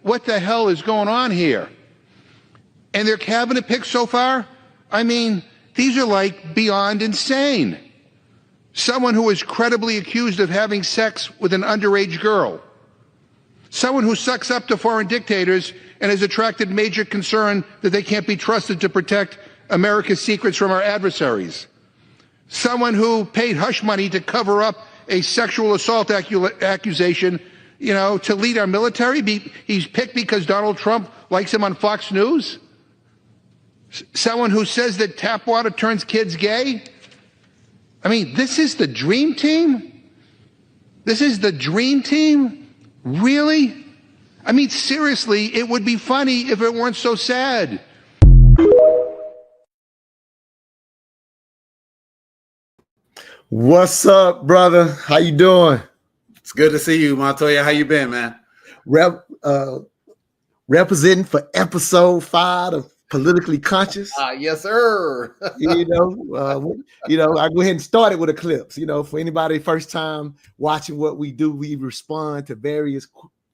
what the hell is going on here? And their cabinet picks so far, I mean, these are like beyond insane. Someone who is credibly accused of having sex with an underage girl. Someone who sucks up to foreign dictators and has attracted major concern that they can't be trusted to protect America's secrets from our adversaries. Someone who paid hush money to cover up a sexual assault accusation, to lead our military. He's picked because Donald Trump likes him on Fox News. Someone who says that tap water turns kids gay. I mean, this is the dream team? This is the dream team? Really? I mean, seriously, it would be funny if it weren't so sad. What's up, brother? How you doing? It's good to see you, Montoya. How you been, man? Representing for episode 5 of Politically Conscious. Yes, sir. I go ahead and start it with a clip. For anybody first time watching what we do, we respond to various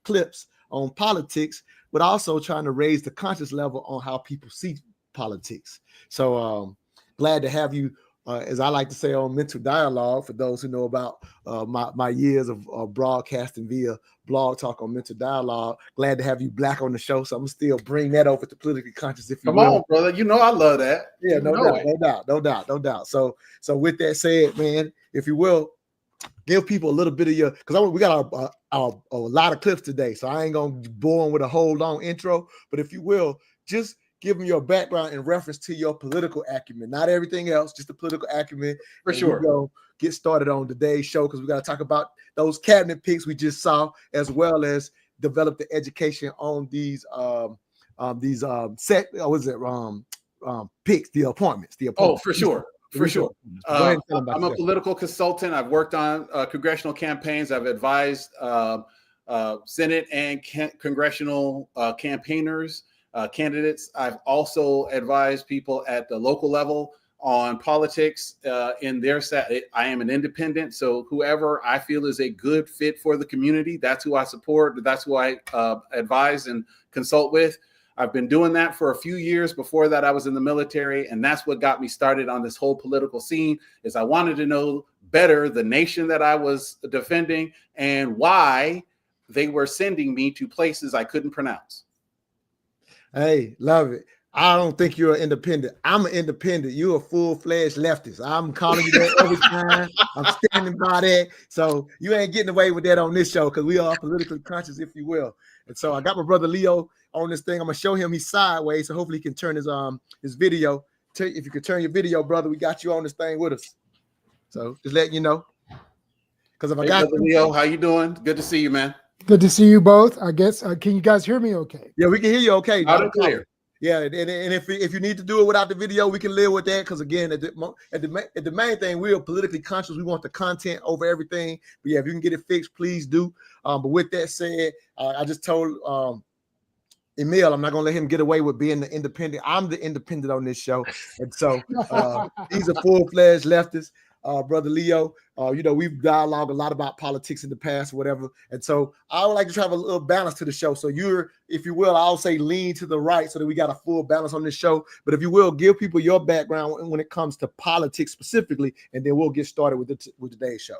clips on politics, but also trying to raise the conscious level on how people see politics. So glad to have you, as I like to say, on Mental Dialogue. For those who know about my years of broadcasting via Blog Talk on Mental Dialogue, glad to have you Black on the show. So I'm still bring that over to Politically Conscious. If you Come on, brother, I love that. Yeah, no doubt. So with that said, man, if you will, give people a little bit of your, because we got a lot of clips today, so I ain't gonna bore them with a whole long intro. But if you will, just give them your background in reference to your political acumen, not everything else, just the political acumen. For sure. We'll get started on today's show because we got to talk about those cabinet picks we just saw, as well as develop the education on these picks, the appointments. Oh, for sure. For sure. I'm a political consultant. I've worked on congressional campaigns. I've advised Senate and congressional campaigners, candidates. I've also advised people at the local level on politics in their set. I am an independent, so whoever I feel is a good fit for the community, that's who I support. That's who I advise and consult with. I've been doing that for a few years. Before that, I was in the military, and that's what got me started on this whole political scene. Is I wanted to know better the nation that I was defending and why they were sending me to places I couldn't pronounce. Hey, love it. I don't think you're an independent. I'm an independent. You're a full-fledged leftist. I'm calling you that every time. I'm standing by that. So you ain't getting away with that on this show because we are politically conscious, if you will. And so I got my brother Leo on this thing. I'm gonna show him he's sideways, so hopefully he can turn his video. If you could turn your video, brother, we got you on this thing with us. So just letting you know. Because if I got you, Leo, how you doing? Good to see you, man. Good to see you both. I guess can you guys hear me okay? Yeah, we can hear you okay. Loud and clear. Yeah, and if you need to do it without the video, we can live with that. Because again, at the main thing, we are politically conscious. We want the content over everything. But yeah, if you can get it fixed, please do. But with that said, I just told Emille, I'm not gonna let him get away with being the independent. I'm the independent on this show, and so he's a full-fledged leftist. Brother Leo, we've dialogued a lot about politics in the past, whatever. And so I would like to try to have a little balance to the show. So if you will, I'll say lean to the right so that we got a full balance on this show. But if you will, give people your background when it comes to politics specifically, and then we'll get started with today's show.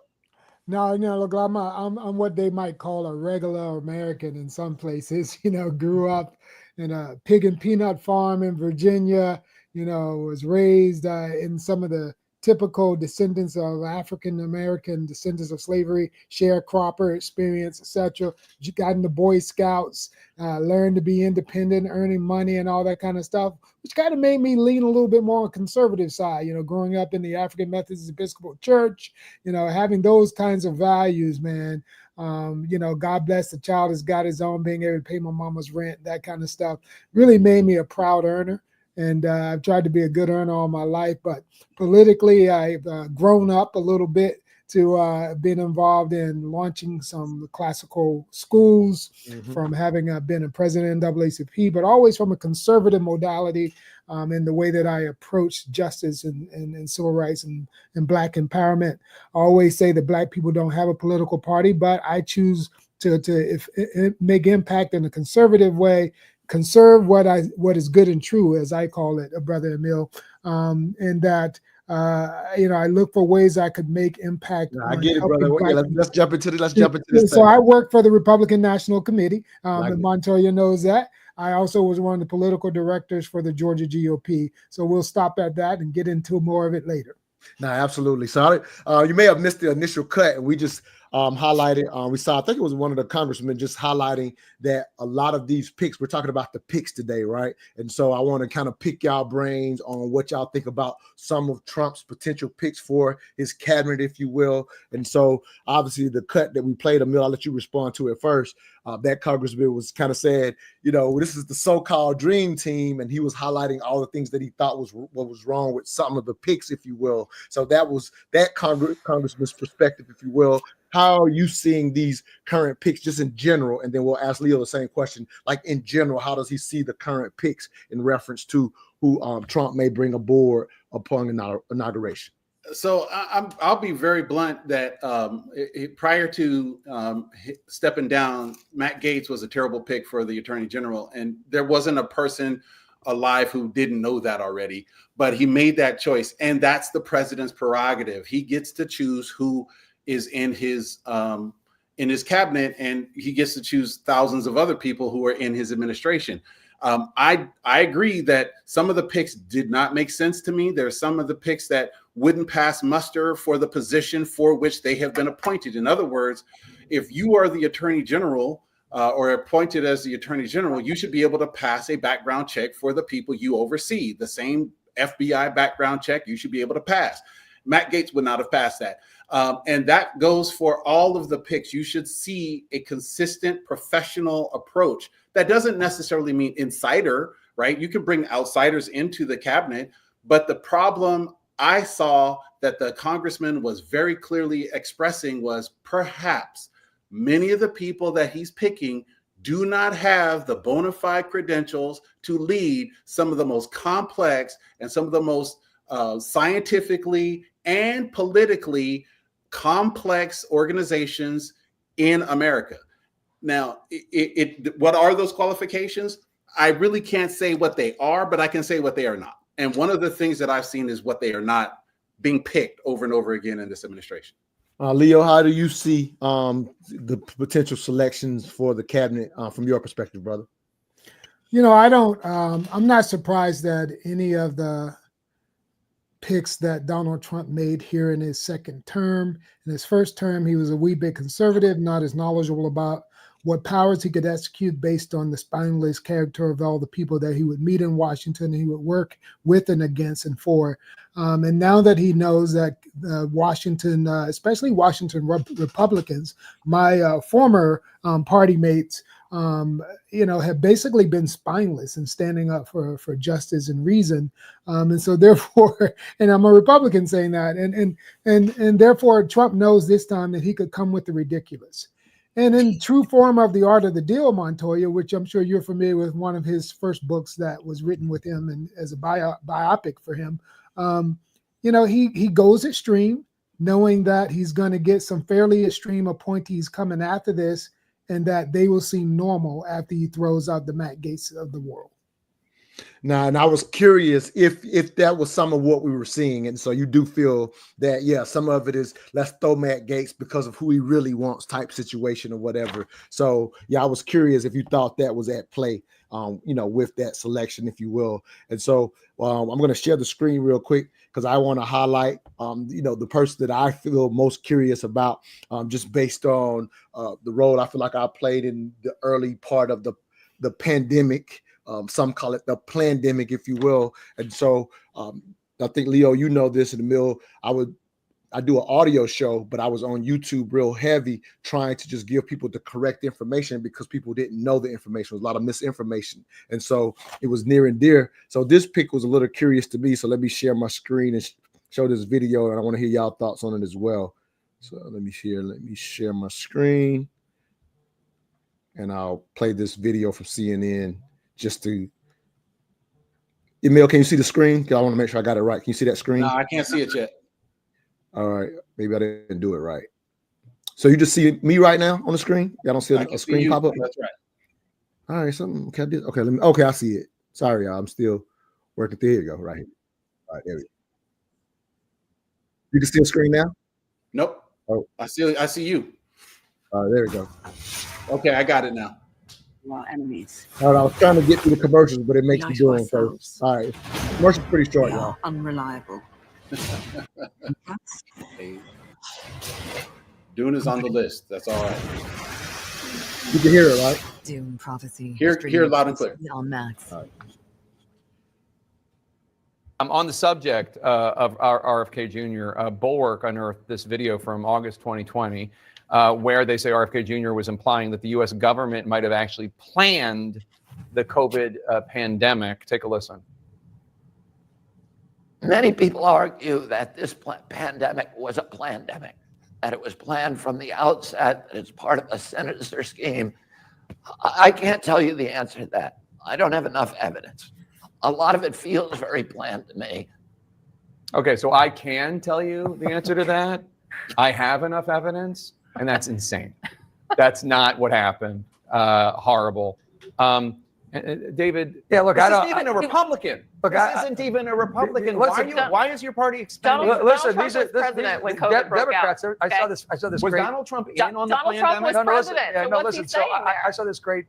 No, look, I'm what they might call a regular American in some places. Grew up in a pig and peanut farm in Virginia. Was raised in some of the typical descendants of African-American descendants of slavery, sharecropper experience, etc. Got into Boy Scouts, learned to be independent, earning money and all that kind of stuff, which kind of made me lean a little bit more on the conservative side, growing up in the African Methodist Episcopal Church, having those kinds of values, man. God bless the child has got his own, being able to pay my mama's rent, that kind of stuff, really made me a proud earner. And I've tried to be a good earner all my life, but politically, I've grown up a little bit to been involved in launching some classical schools, from having been a president of NAACP, but always from a conservative modality in the way that I approach justice and civil rights and Black empowerment. I always say that Black people don't have a political party, but I choose make impact in a conservative way, conserve what is good and true, as I call it, Brother Emille, and that I look for ways I could make impact. I get it, brother. Yeah, let's jump into this. Let's jump into this. So I work for the Republican National Committee, and Montoya knows that. I also was one of the political directors for the Georgia GOP. So we'll stop at that and get into more of it later. No, absolutely. So you may have missed the initial cut, and we just highlighted. We saw, I think it was one of the congressmen just highlighting that a lot of these picks. We're talking about the picks today, right? And so I want to kind of pick y'all brains on what y'all think about some of Trump's potential picks for his cabinet, if you will. And so obviously the cut that we played, Emille, I'll let you respond to it first. That congressman was kind of said, this is the so-called dream team, and he was highlighting all the things that he thought was what was wrong with some of the picks, if you will. So that was that congressman's perspective, if you will. How are you seeing these current picks just in general? And then we'll ask Leo the same question. Like in general, how does he see the current picks in reference to who Trump may bring aboard upon inauguration? So I'll be very blunt that prior to stepping down, Matt Gaetz was a terrible pick for the Attorney General, and there wasn't a person alive who didn't know that already. But he made that choice, and that's the president's prerogative. He gets to choose who is in his cabinet, and he gets to choose thousands of other people who are in his administration. I agree that some of the picks did not make sense to me. There are some of the picks that wouldn't pass muster for the position for which they have been appointed. In other words, if you are the Attorney General or appointed as the Attorney General, you should be able to pass a background check for the people you oversee. The same FBI background check you should be able to pass. Matt Gaetz would not have passed that. And that goes for all of the picks. You should see a consistent professional approach. That doesn't necessarily mean insider, right? You can bring outsiders into the cabinet, but the problem I saw that the congressman was very clearly expressing was perhaps many of the people that he's picking do not have the bona fide credentials to lead some of the most complex and some of the most scientifically and politically complex organizations in America. Now, what are those qualifications? I really can't say what they are, but I can say what they are not. And one of the things that I've seen is what they are not being picked over and over again in this administration. Leo, how do you see the potential selections for the cabinet from your perspective, brother? I'm not surprised that any of the picks that Donald Trump made here in his second term. In his first term, he was a wee bit conservative, not as knowledgeable about what powers he could execute based on the spineless character of all the people that he would meet in Washington and he would work with and against and for. And now that he knows that Washington, especially Washington Republicans, my former party mates, have basically been spineless and standing up for justice and reason. And so therefore, and I'm a Republican saying that, and therefore Trump knows this time that he could come with the ridiculous. And in true form of The Art of the Deal, Montoya, which I'm sure you're familiar with, one of his first books that was written with him and as a biopic for him, he goes extreme, knowing that he's going to get some fairly extreme appointees coming after this, and that they will seem normal after he throws out the Matt Gaetz of the world. Now, and I was curious if that was some of what we were seeing. And so you do feel that, yeah, some of it is let's throw Matt Gaetz because of who he really wants type situation or whatever. So, yeah, I was curious if you thought that was at play, with that selection, if you will. And so I'm going to share the screen real quick because I want to highlight, the person that I feel most curious about just based on the role I feel like I played in the early part of the pandemic. Some call it the plandemic, if you will. And so I think, Leo, you know this, in the middle, I do an audio show, but I was on YouTube real heavy trying to just give people the correct information because people didn't know the information. There was a lot of misinformation. And so it was near and dear. So this pick was a little curious to me. So let me share my screen and show this video. And I want to hear y'all thoughts on it as well. So let me share my screen. And I'll play this video from CNN just to. Emille, can you see the screen? Because I want to make sure I got it right. Can you see that screen? No, I can't see it yet. All right. Maybe I didn't do it right. So you just see me right now on the screen? Y'all don't see a screen pop up? That's right. All right, something. Okay, I see it. Sorry, y'all. I'm still working through. Here you go, right here. All right, there we go. You can see a screen now? Nope. Oh, I see you. there we go. Okay, I got it now. Well, enemies. All right, I was trying to get through the commercials, but it makes me do them first. All right, commercial's pretty short, They y'all. are unreliable. Dune is on the list. That's all right. You can hear it, right? Dune prophecy. Hear loud and clear. On Max. All right. On the subject of our RFK Jr., Bulwark unearthed this video from August 2020, where they say RFK Jr. was implying that the U.S. government might have actually planned the COVID pandemic. Take a listen. Many people argue that this pandemic was a plandemic, that it was planned from the outset, that it's part of a sinister scheme. I can't tell you the answer to that. I don't have enough evidence. A lot of it feels very planned to me. Okay, so I can tell you the answer to that. I have enough evidence, and that's insane. That's not what happened. Horrible. David, yeah, look, this isn't even a Republican. Look, this isn't even a Republican. Listen, why is your party expending? Listen, Trump was president when COVID broke Democrats. out. I saw this. Was great, Donald Trump in on the Donald Trump was pandemic? president. So what's he saying there? I saw this great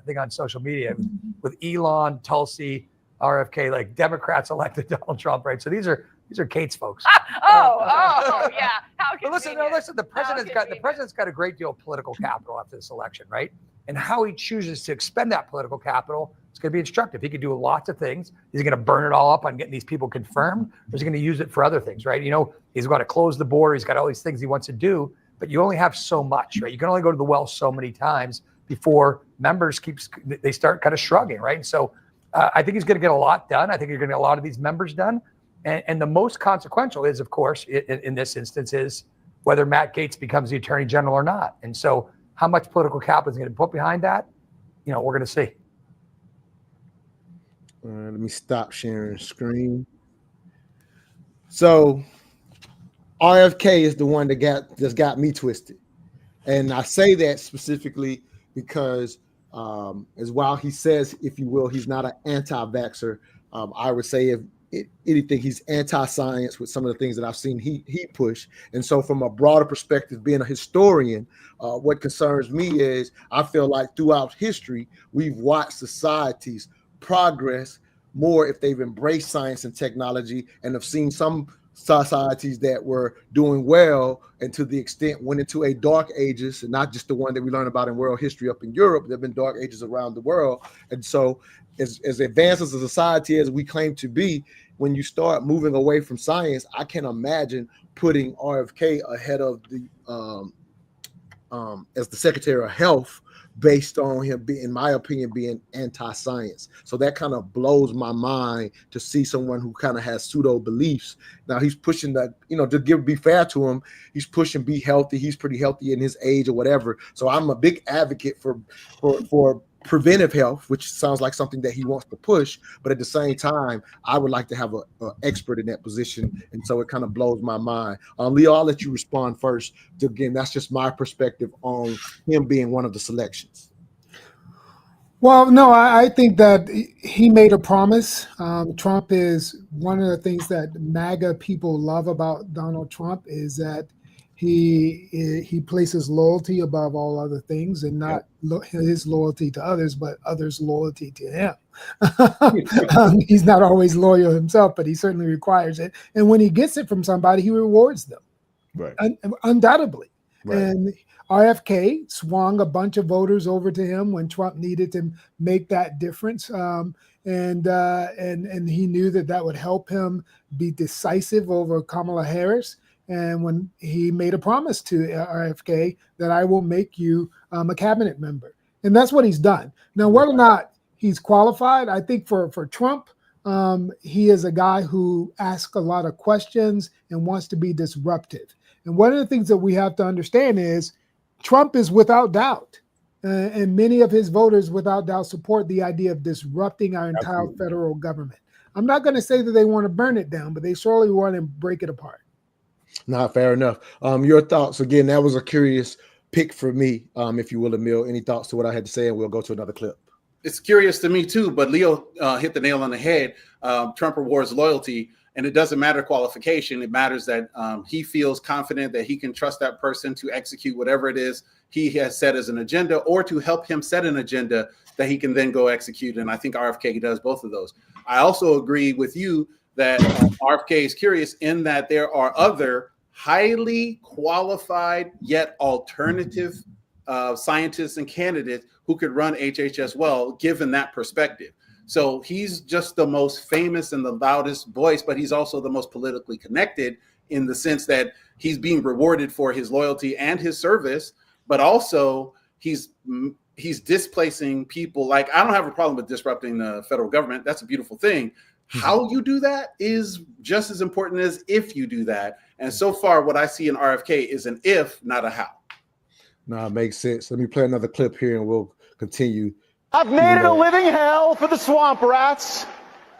thing on social media with Elon, Tulsi, RFK, like Democrats elected Donald Trump, right? So these are Kate's folks. Yeah. How But listen, the president's got a great deal of political capital after this election, right? And how he chooses to expend that political capital is going to be instructive. He could do lots of things. Is he going to burn it all up on getting these people confirmed, or is he going to use it for other things, right? You know, he's got to close the border. He's got all these things he wants to do, but you only have so much, right? You can only go to the well so many times before members they start kind of shrugging, right? And so I think he's going to get a lot done. I think you're going to get a lot of these members done. And the most consequential is, of course, in this instance, is whether Matt Gaetz becomes the attorney general or not. And so how much political capital is going to put behind that, you know, we're going to see. All right, let me stop sharing screen. So RFK is the one that got me twisted. And I say that specifically because as while he says, if you will, he's not an anti-vaxxer, I would say if anything, he's anti-science with some of the things that I've seen he push. And so from a broader perspective, being a historian, what concerns me is I feel like throughout history, we've watched societies progress more if they've embraced science and technology, and have seen some societies that were doing well and to the extent went into a dark ages, and not just the one that we learn about in world history up in Europe. There have been dark ages around the world. And so as advanced as a society as we claim to be, when you start moving away from science, I can imagine putting RFK ahead of the as the Secretary of Health, based on him being, in my opinion, being anti-science. So that kind of blows my mind to see someone who kind of has pseudo beliefs. Now he's pushing that, you know, to be fair to him, he's pushing be healthy. He's pretty healthy in his age or whatever. So I'm a big advocate for preventive health, which sounds like something that he wants to push. But at the same time, I would like to have an expert in that position. And so it kind of blows my mind. Leo, I'll let you respond first. Again, that's just my perspective on him being one of the selections. Well, no, I think that he made a promise. Trump is one of the things that MAGA people love about Donald Trump is that he places loyalty above all other things, and not his loyalty to others, but others' loyalty to him. He's not always loyal himself, but he certainly requires it. And when he gets it from somebody, he rewards them, right? Undoubtedly. Right. And RFK swung a bunch of voters over to him when Trump needed to make that difference. And he knew that would help him be decisive over Kamala Harris. And when he made a promise to RFK that I will make you a cabinet member. And that's what he's done. Now, whether or not he's qualified, I think for Trump, he is a guy who asks a lot of questions and wants to be disruptive. And one of the things that we have to understand is Trump is without doubt, and many of his voters without doubt support the idea of disrupting our entire federal government. I'm not going to say that they want to burn it down, but they surely want to break it apart. Not fair enough. Your thoughts again? That was a curious pick for me, if you will, Emille. Any thoughts to what I had to say, and we'll go to another clip. It's curious to me too, but Leo hit the nail on the head. Trump rewards loyalty, and it doesn't matter qualification. It matters that he feels confident that he can trust that person to execute whatever it is he has set as an agenda, or to help him set an agenda that he can then go execute. And I think RFK does both of those. I also agree with you that RFK is curious in that there are other highly qualified yet alternative scientists and candidates who could run HHS well, given that perspective. So he's just the most famous and the loudest voice, but he's also the most politically connected in the sense that he's being rewarded for his loyalty and his service, but also he's displacing people. Like, I don't have a problem with disrupting the federal government. That's a beautiful thing. How you do that is just as important as if you do that. And so far, what I see in RFK is an if, not a how. No, it makes sense. Let me play another clip here and we'll continue. I've made it a living hell for the swamp rats,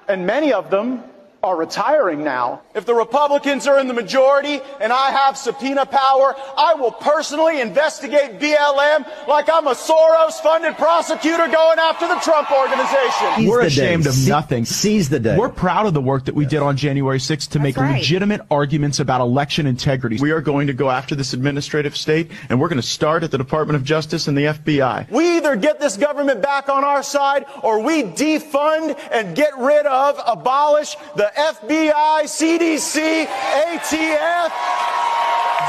and many of them are retiring now. If the Republicans are in the majority and I have subpoena power, I will personally investigate BLM like I'm a Soros-funded prosecutor going after the Trump organization. We're ashamed of nothing. Seize the day. We're proud of the work that we did on January 6th to make legitimate arguments about election integrity. We are going to go after this administrative state, and we're going to start at the Department of Justice and the FBI. We either get this government back on our side, or we defund and get rid of, abolish the FBI, CDC, ATF,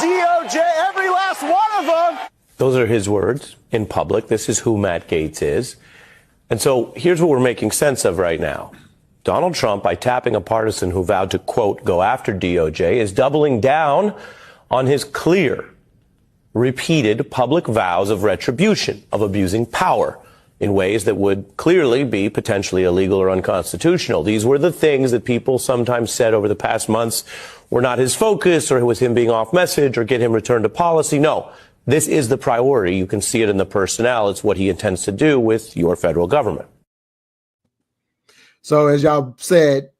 DOJ, every last one of them. Those are his words in public. This is who Matt Gaetz is. And so here's what we're making sense of right now. Donald Trump, by tapping a partisan who vowed to, quote, go after DOJ, is doubling down on his clear, repeated public vows of retribution, of abusing power in ways that would clearly be potentially illegal or unconstitutional. These were the things that people sometimes said over the past months were not his focus, or it was him being off message, or get him returned to policy. No, this is the priority. You can see it in the personnel. It's what he intends to do with your federal government. So as y'all said,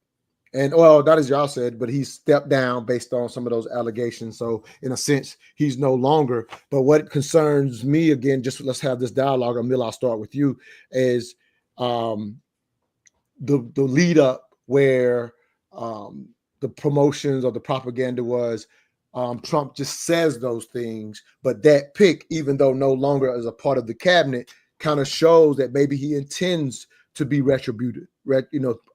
and well, not as y'all said, but he stepped down based on some of those allegations. So in a sense, he's no longer. But what concerns me, again, just let's have this dialogue. Emille, I'll start with you, is the lead up where the promotions or the propaganda was Trump just says those things, but that pick, even though no longer as a part of the cabinet, kind of shows that maybe he intends to be retributed,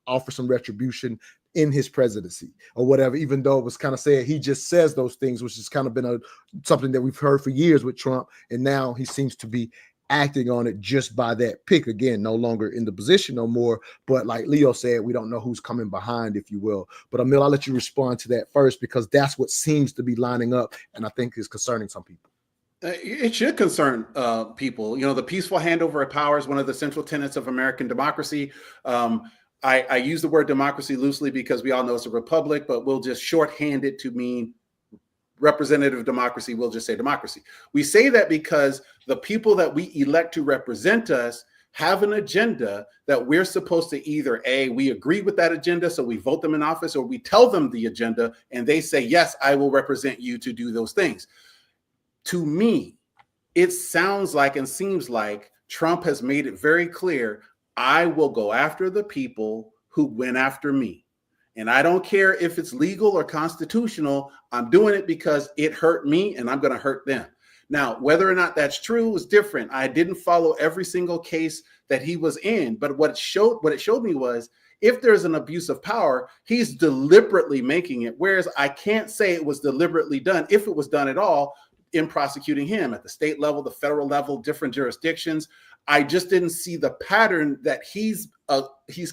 offer some retribution in his presidency or whatever, even though it was kind of said he just says those things, which has kind of been something that we've heard for years with Trump. And now he seems to be acting on it just by that pick. Again, no longer in the position no more. But like Leo said, we don't know who's coming behind, if you will. But Emille, I'll let you respond to that first, because that's what seems to be lining up and I think is concerning some people. It should concern people. The peaceful handover of power is one of the central tenets of American democracy. I use the word democracy loosely because we all know it's a republic, but we'll just shorthand it to mean representative democracy. We'll just say democracy. We say that because the people that we elect to represent us have an agenda that we're supposed to either we agree with that agenda, so we vote them in office, or we tell them the agenda and they say, yes, I will represent you to do those things. To me, it sounds like and seems like Trump has made it very clear, I will go after the people who went after me. And I don't care if it's legal or constitutional. I'm doing it because it hurt me and I'm going to hurt them. Now, whether or not that's true is different. I didn't follow every single case that he was in, but what it showed me was if there's an abuse of power, he's deliberately making it. Whereas I can't say it was deliberately done, if it was done at all, in prosecuting him at the state level, the federal level, different jurisdictions. I just didn't see the pattern that he's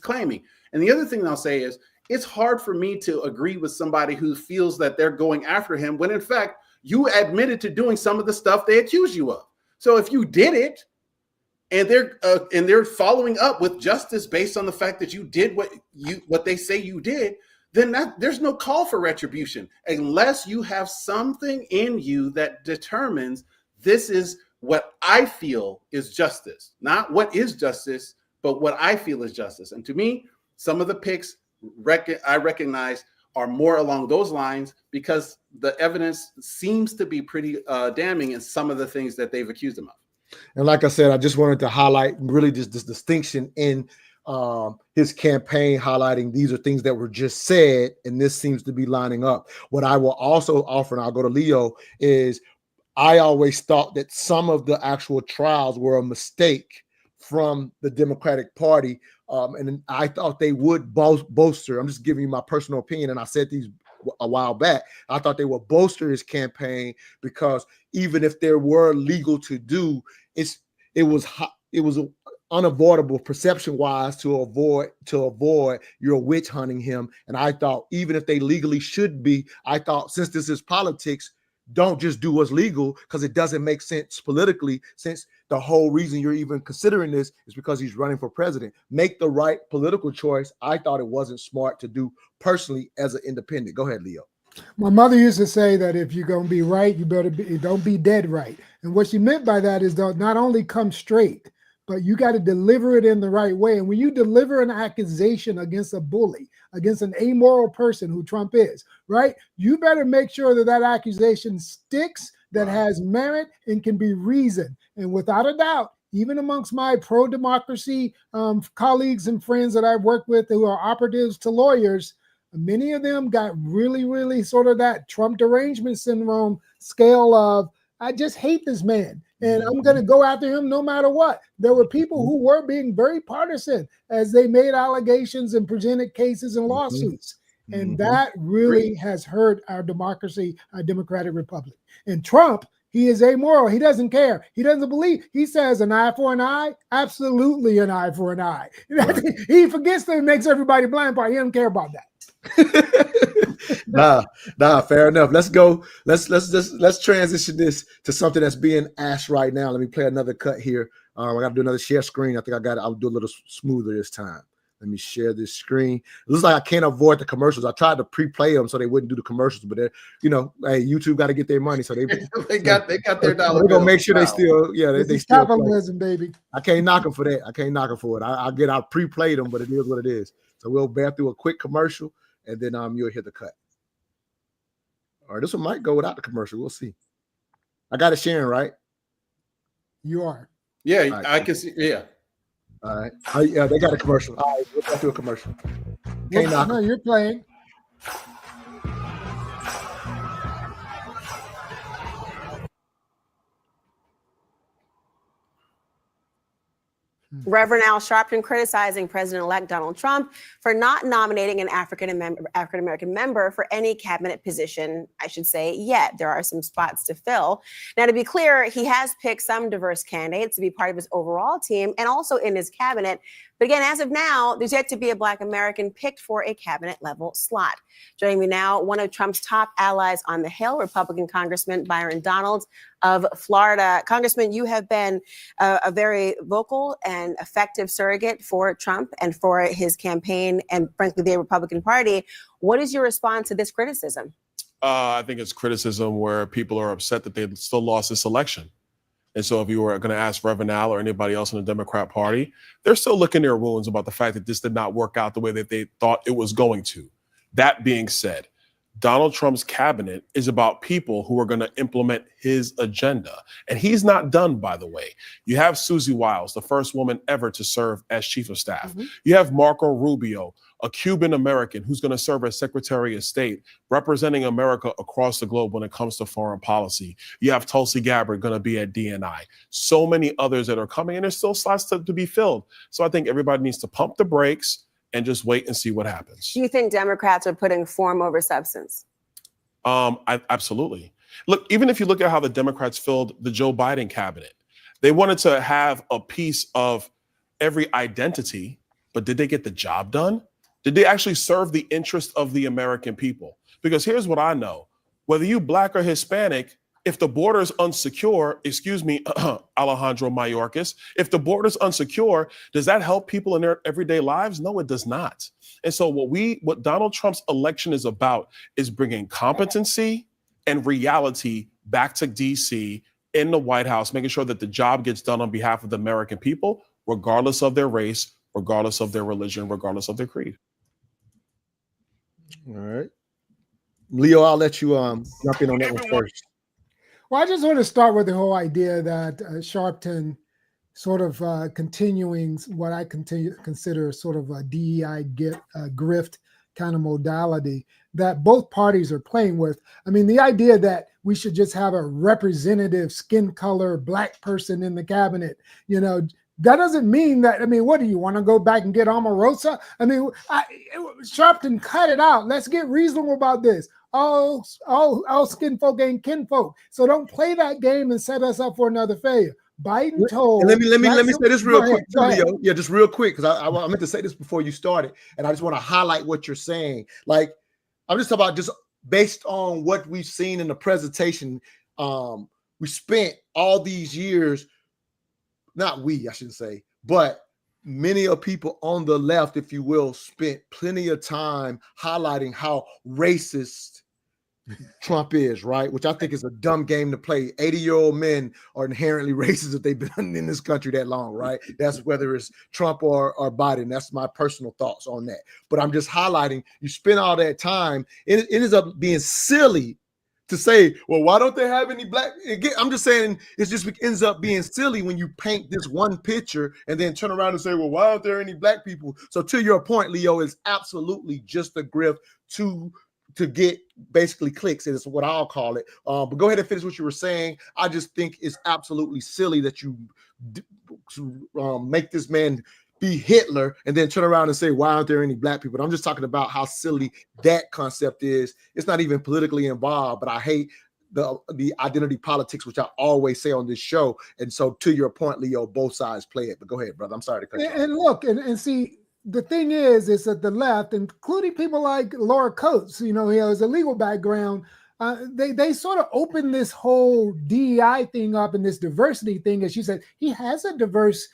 claiming. And the other thing I'll say is it's hard for me to agree with somebody who feels that they're going after him when in fact you admitted to doing some of the stuff they accuse you of. So if you did it and they're following up with justice based on the fact that you did what they say you did, then there's no call for retribution unless you have something in you that determines this is what I feel is justice, not what is justice, but what I feel is justice. And to me, some of the picks I recognize are more along those lines because the evidence seems to be pretty damning in some of the things that they've accused him of. And like I said, I just wanted to highlight really just this distinction in his campaign, highlighting these are things that were just said, and this seems to be lining up. What I will also offer, and I'll go to Leo, is I always thought that some of the actual trials were a mistake from the Democratic Party. And I thought they would bolster. I'm just giving you my personal opinion. And I said these a while back. I thought they would bolster his campaign because even if there were legal to do, it was unavoidable perception wise to avoid your witch hunting him. And I thought even if they legally should be, I thought since this is politics, don't just do what's legal because it doesn't make sense politically, since the whole reason you're even considering this is because he's running for president. Make the right political choice. I thought it wasn't smart to do personally as an independent. Go ahead, Leo. My mother used to say that if you're going to be right, you better don't be dead right. And what she meant by that is don't not only come straight, but you got to deliver it in the right way. And when you deliver an accusation against a bully, against an amoral person who Trump is, right, you better make sure that that accusation sticks, that has merit and can be reasoned. And without a doubt, even amongst my pro-democracy colleagues and friends that I've worked with who are operatives to lawyers, many of them got really, really sort of that Trump derangement syndrome scale of, I just hate this man and I'm going to go after him no matter what. There were people who were being very partisan as they made allegations and presented cases and lawsuits. And that really has hurt our democracy, our democratic republic. And Trump, he is amoral. He doesn't care. He doesn't believe. He says an eye for an eye, absolutely an eye for an eye. Right. He forgets that it makes everybody blind part. He doesn't care about that. Nah, fair enough. Let's go. Let's transition this to something that's being asked right now. Let me play another cut here. I got to do another share screen. I think I got it. I'll do a little smoother this time. Let me share this screen. It looks like I can't avoid the commercials. I tried to pre-play them so they wouldn't do the commercials, but they're, hey, YouTube got to get their money, so they got their dollar. We're gonna make sure they still, they still capitalism, baby. I can't knock them for that. I can't knock them for it. I'll pre-play them, but it is what it is. So we'll bear through a quick commercial, and then you'll hear the cut. All right, this one might go without the commercial. We'll see. I got it sharing, right? You are. Yeah, right. I can see. Yeah. All right. Yeah, they got a commercial. All right, we'll do a commercial. Can't knock no, you're playing. Reverend Al Sharpton criticizing President-elect Donald Trump for not nominating an African-American member for any cabinet position, I should say, yet. There are some spots to fill. Now, to be clear, he has picked some diverse candidates to be part of his overall team and also in his cabinet. But again, as of now, there's yet to be a Black American picked for a cabinet-level slot. Joining me now, one of Trump's top allies on the Hill, Republican Congressman Byron Donalds of Florida. Congressman, you have been a very vocal and effective surrogate for Trump and for his campaign and, frankly, the Republican Party. What is your response to this criticism? I think it's criticism where people are upset that they still lost this election. And so if you were going to ask Reverend Al or anybody else in the Democrat Party, they're still licking their wounds about the fact that this did not work out the way that they thought it was going to. That being said, Donald Trump's cabinet is about people who are going to implement his agenda. And he's not done, by the way. You have Susie Wiles, the first woman ever to serve as chief of staff. You have Marco Rubio, a Cuban American who's going to serve as Secretary of State, representing America across the globe when it comes to foreign policy. You have Tulsi Gabbard going to be at DNI. So many others that are coming, and there's still slots to be filled. So I think everybody needs to pump the brakes and just wait and see what happens. Do you think Democrats are putting form over substance? Absolutely. Look, even if you look at how the Democrats filled the Joe Biden cabinet, they wanted to have a piece of every identity, but did they get the job done? Did they actually serve the interest of the American people? Because here's what I know. Whether you Black or Hispanic, if the border is unsecure, Alejandro Mayorkas, if the border is unsecure, does that help people in their everyday lives? No, it does not. And so what Donald Trump's election is about is bringing competency and reality back to DC in the White House, making sure that the job gets done on behalf of the American people, regardless of their race, regardless of their religion, regardless of their creed. All right. Leo, I'll let you jump in on that one first. Well, I just want to start with the whole idea that Sharpton sort of continuing what I consider sort of a DEI grift kind of modality that both parties are playing with. I mean, the idea that we should just have a representative skin color black person in the cabinet, that doesn't mean that. I mean, what do you want to go back and get Omarosa? I mean, Sharpton, cut it out. Let's get reasonable about this. All skin folk ain't kin folk. So don't play that game and set us up for another failure. Biden told. And let me say this real quick, Leo. Yeah, just real quick, because I meant to say this before you started, and I just want to highlight what you're saying. Like, I'm just about just based on what we've seen in the presentation. We spent all these years, not we, I shouldn't say, but many of people on the left, if you will, spent plenty of time highlighting how racist Trump is, right? Which I think is a dumb game to play. 80-year-old men are inherently racist if they've been in this country that long, right? That's whether it's Trump or Biden. That's my personal thoughts on that. But I'm just highlighting, you spend all that time, it ends up being silly to say, well, why don't they have any black? Again, I'm just saying it just ends up being silly when you paint this one picture and then turn around and say, well, why aren't there any black people? So to your point, Leo, is absolutely just a grift to get basically clicks, is what I'll call it. But go ahead and finish what you were saying. I just think it's absolutely silly that you make this man be Hitler and then turn around and say, why aren't there any black people? I'm just talking about how silly that concept is. It's not even politically involved, but I hate the identity politics, which I always say on this show. And so to your point, Leo, both sides play it. But go ahead, brother. I'm sorry to cut you off. And look, and see, the thing is that the left, including people like Laura Coates, he has a legal background, they sort of open this whole DEI thing up and this diversity thing. As you said, he has a diverse,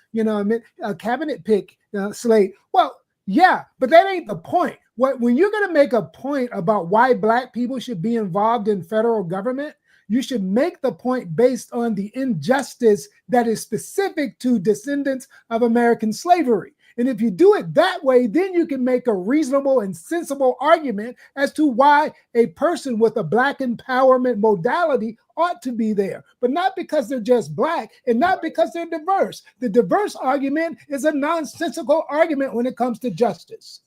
cabinet pick slate. Well, yeah, but that ain't the point. When you're going to make a point about why black people should be involved in federal government, you should make the point based on the injustice that is specific to descendants of American slavery. And if you do it that way, then you can make a reasonable and sensible argument as to why a person with a black empowerment modality ought to be there, but not because they're just black and not because they're diverse. The diverse argument is a nonsensical argument when it comes to justice.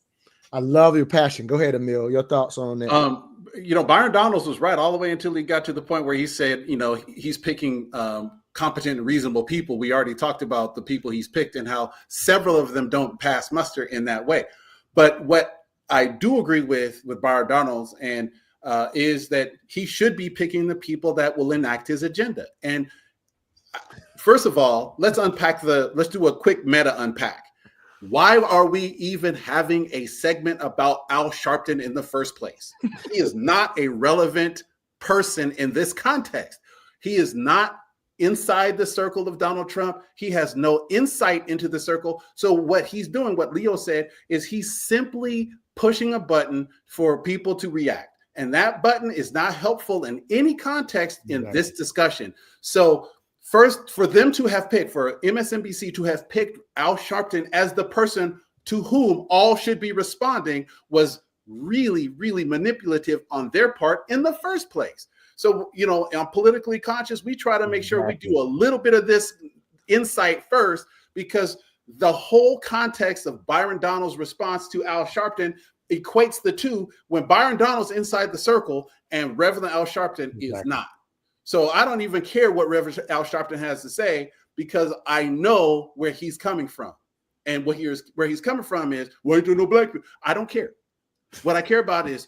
I love your passion. Go ahead, Emille. Your thoughts on that? Byron Donalds was right all the way until he got to the point where he said, he's picking competent and reasonable people. We already talked about the people he's picked and how several of them don't pass muster in that way. But what I do agree with Byron Donalds and is that he should be picking the people that will enact his agenda. And first of all, let's do a quick meta unpack. Why are we even having a segment about Al Sharpton in the first place? He is not a relevant person in this context. He is not inside the circle of Donald Trump. He has no insight into the circle. So what he's doing, what Leo said, is he's simply pushing a button for people to react. And that button is not helpful in any context in this discussion. So first, for MSNBC to have picked Al Sharpton as the person to whom all should be responding was really, really manipulative on their part in the first place. So, I'm politically conscious. We try to make sure we do a little bit of this insight first, because the whole context of Byron Donalds' response to Al Sharpton equates the two when Byron Donalds inside the circle and Reverend Al Sharpton is not. So I don't even care what Reverend Al Sharpton has to say, because I know where he's coming from. And where he's coming from is, why do no black people? I don't care. What I care about is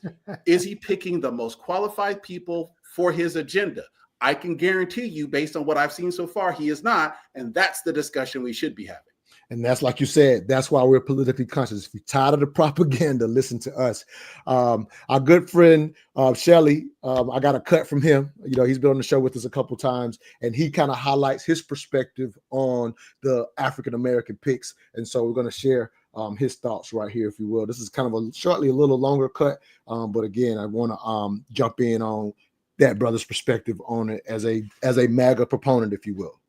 he picking the most qualified people for his agenda? I can guarantee you, based on what I've seen so far, he is not. And that's the discussion we should be having. And that's, like you said, that's why we're politically conscious. If you're tired of the propaganda, listen to us. Our good friend, Shelly, I got a cut from him. He's been on the show with us a couple times, and he kind of highlights his perspective on the African-American picks. And so we're going to share his thoughts right here, if you will. This is kind of a little longer cut. But again, I want to jump in on that brother's perspective on it as a MAGA proponent, if you will.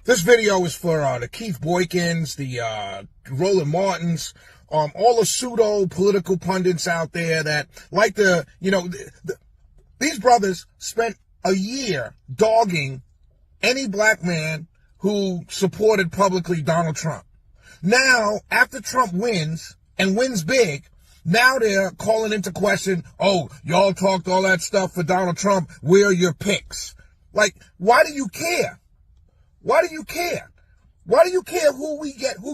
This video is for the Keith Boykins, the Roland Martins, all the pseudo political pundits out there that like these brothers spent a year dogging any black man who supported publicly Donald Trump. Now, after Trump wins and wins big, now they're calling into question, oh, y'all talked all that stuff for Donald Trump. Where are your picks? Like, why do you care? Why do you care? Why do you care who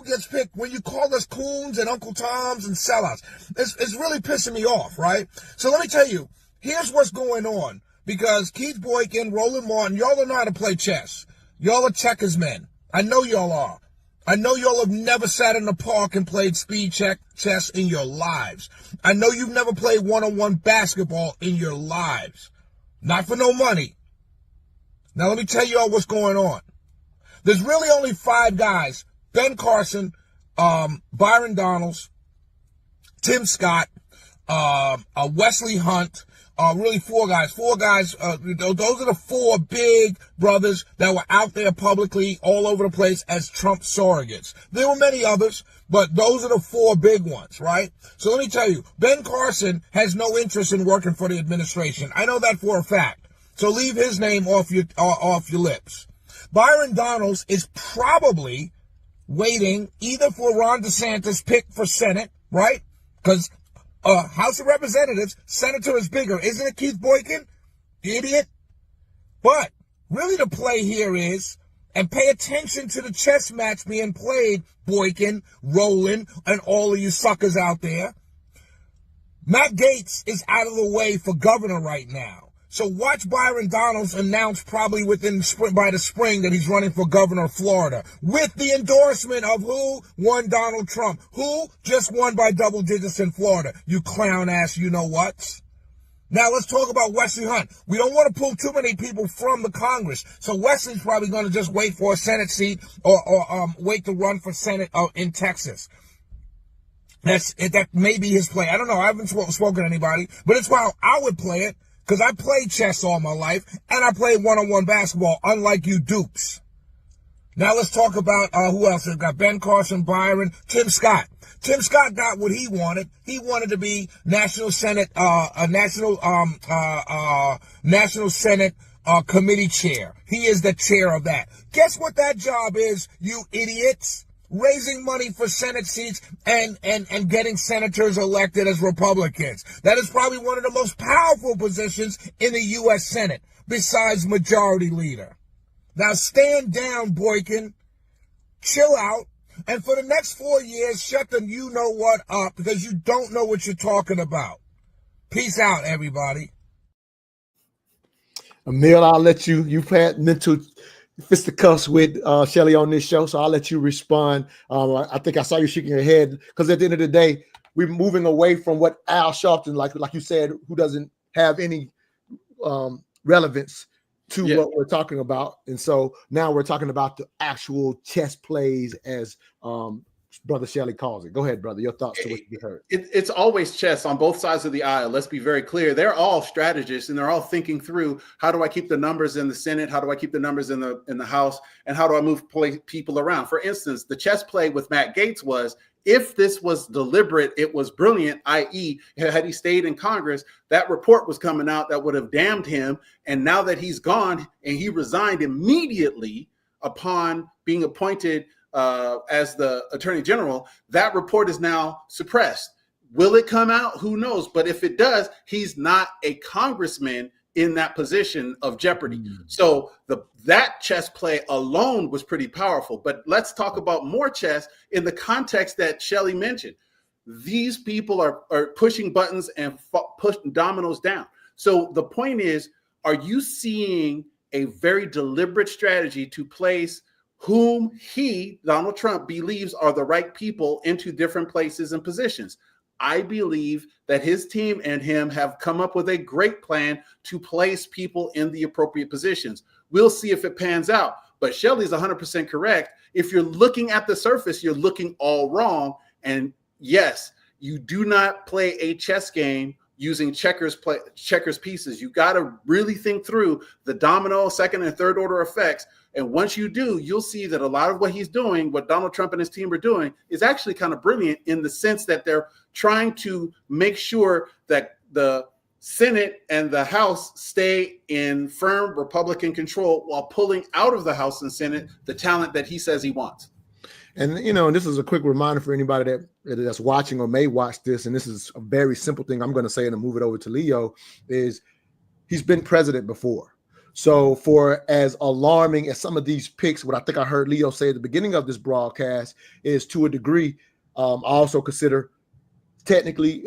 gets picked when you call us coons and Uncle Toms and sellouts? It's really pissing me off, right? So let me tell you, here's what's going on. Because Keith Boykin, Roland Martin, y'all don't know how to play chess. Y'all are checkers men. I know y'all are. I know y'all have never sat in the park and played speed chess in your lives. I know you've never played one-on-one basketball in your lives. Not for no money. Now let me tell y'all what's going on. There's really only 5 guys. Ben Carson, Byron Donalds, Tim Scott, Wesley Hunt, really 4 guys. 4 guys, those are the 4 big brothers that were out there publicly all over the place as Trump surrogates. There were many others, but those are the 4 big ones, right? So let me tell you, Ben Carson has no interest in working for the administration. I know that for a fact. So leave his name off your lips. Byron Donalds is probably waiting either for Ron DeSantis' pick for Senate, right? Because House of Representatives, Senator is bigger. Isn't it, Keith Boykin? Idiot. But really the play here is, and pay attention to the chess match being played, Boykin, Roland, and all of you suckers out there. Matt Gaetz is out of the way for governor right now. So watch Byron Donalds announce probably by the spring that he's running for governor of Florida with the endorsement of who won Donald Trump, who just won by double digits in Florida. You clown ass, you know what? Now let's talk about Wesley Hunt. We don't want to pull too many people from the Congress. So Wesley's probably going to just wait for a Senate seat or wait to run for Senate in Texas. That may be his play. I don't know. I haven't spoken to anybody, but it's how I would play it. Because I played chess all my life, and I played one-on-one basketball, unlike you dupes. Now let's talk about who else. We've got Ben Carson, Byron, Tim Scott. Tim Scott got what he wanted. He wanted to be National Senate, National Senate committee chair. He is the chair of that. Guess what that job is, you idiots? Raising money for Senate seats and getting senators elected as Republicans. That is probably one of the most powerful positions in the U.S. Senate, besides majority leader. Now stand down, Boykin. Chill out. And for the next 4 years, shut the you-know-what up, because you don't know what you're talking about. Peace out, everybody. Emille, I'll let you. You've had mental fisticuffs with Shelly on this show, so I'll let you respond. I think I saw you shaking your head because at the end of the day, we're moving away from what Al Sharpton, like you said, who doesn't have any relevance to what we're talking about. And so now we're talking about the actual chess plays, as Brother Shelley calls it. Go ahead, brother. Your thoughts to what you heard. It's always chess on both sides of the aisle. Let's be very clear. They're all strategists, and they're all thinking through, how do I keep the numbers in the Senate? How do I keep the numbers in the House? And how do I move people around? For instance, the chess play with Matt Gaetz was, if this was deliberate, it was brilliant, i.e., had he stayed in Congress, that report was coming out that would have damned him. And now that he's gone, and he resigned immediately upon being appointed as the Attorney General, that report is now suppressed. Will it come out? Who knows? But if it does, he's not a congressman in that position of jeopardy. So that chess play alone was pretty powerful. But let's talk about more chess in the context that Shelley mentioned. These people are pushing buttons and pushing dominoes down. So the point is, are you seeing a very deliberate strategy to place whom he, Donald Trump, believes are the right people into different places and positions? I believe that his team and him have come up with a great plan to place people in the appropriate positions. We'll see if it pans out. But Shelley's 100% correct. If you're looking at the surface, you're looking all wrong. And yes, you do not play a chess game using checkers pieces. You got to really think through the domino, second and third order effects. And once you do, you'll see that a lot of what he's doing, what Donald Trump and his team are doing, is actually kind of brilliant in the sense that they're trying to make sure that the Senate and the House stay in firm Republican control while pulling out of the House and Senate the talent that he says he wants. And, you know, this is a quick reminder for anybody that's watching or may watch this, and this is a very simple thing I'm going to say and I'll move it over to Leo, is he's been president before. So for as alarming as some of these picks, what I think I heard Leo say at the beginning of this broadcast is, to a degree, I also consider technically,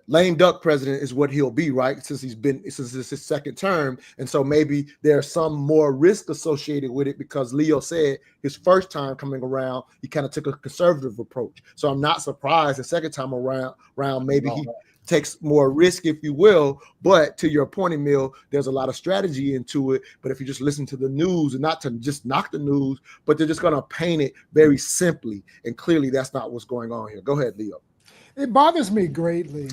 lame duck president is what he'll be, right? Since this is his second term. And so maybe there's some more risk associated with it, because Leo said his first time coming around, he kind of took a conservative approach. So I'm not surprised the second time around maybe he takes more risk, if you will. But to your point, Emille, there's a lot of strategy into it. But if you just listen to the news, and not to just knock the news, but they're just going to paint it very simply. And clearly that's not what's going on here. Go ahead, Leo. It bothers me greatly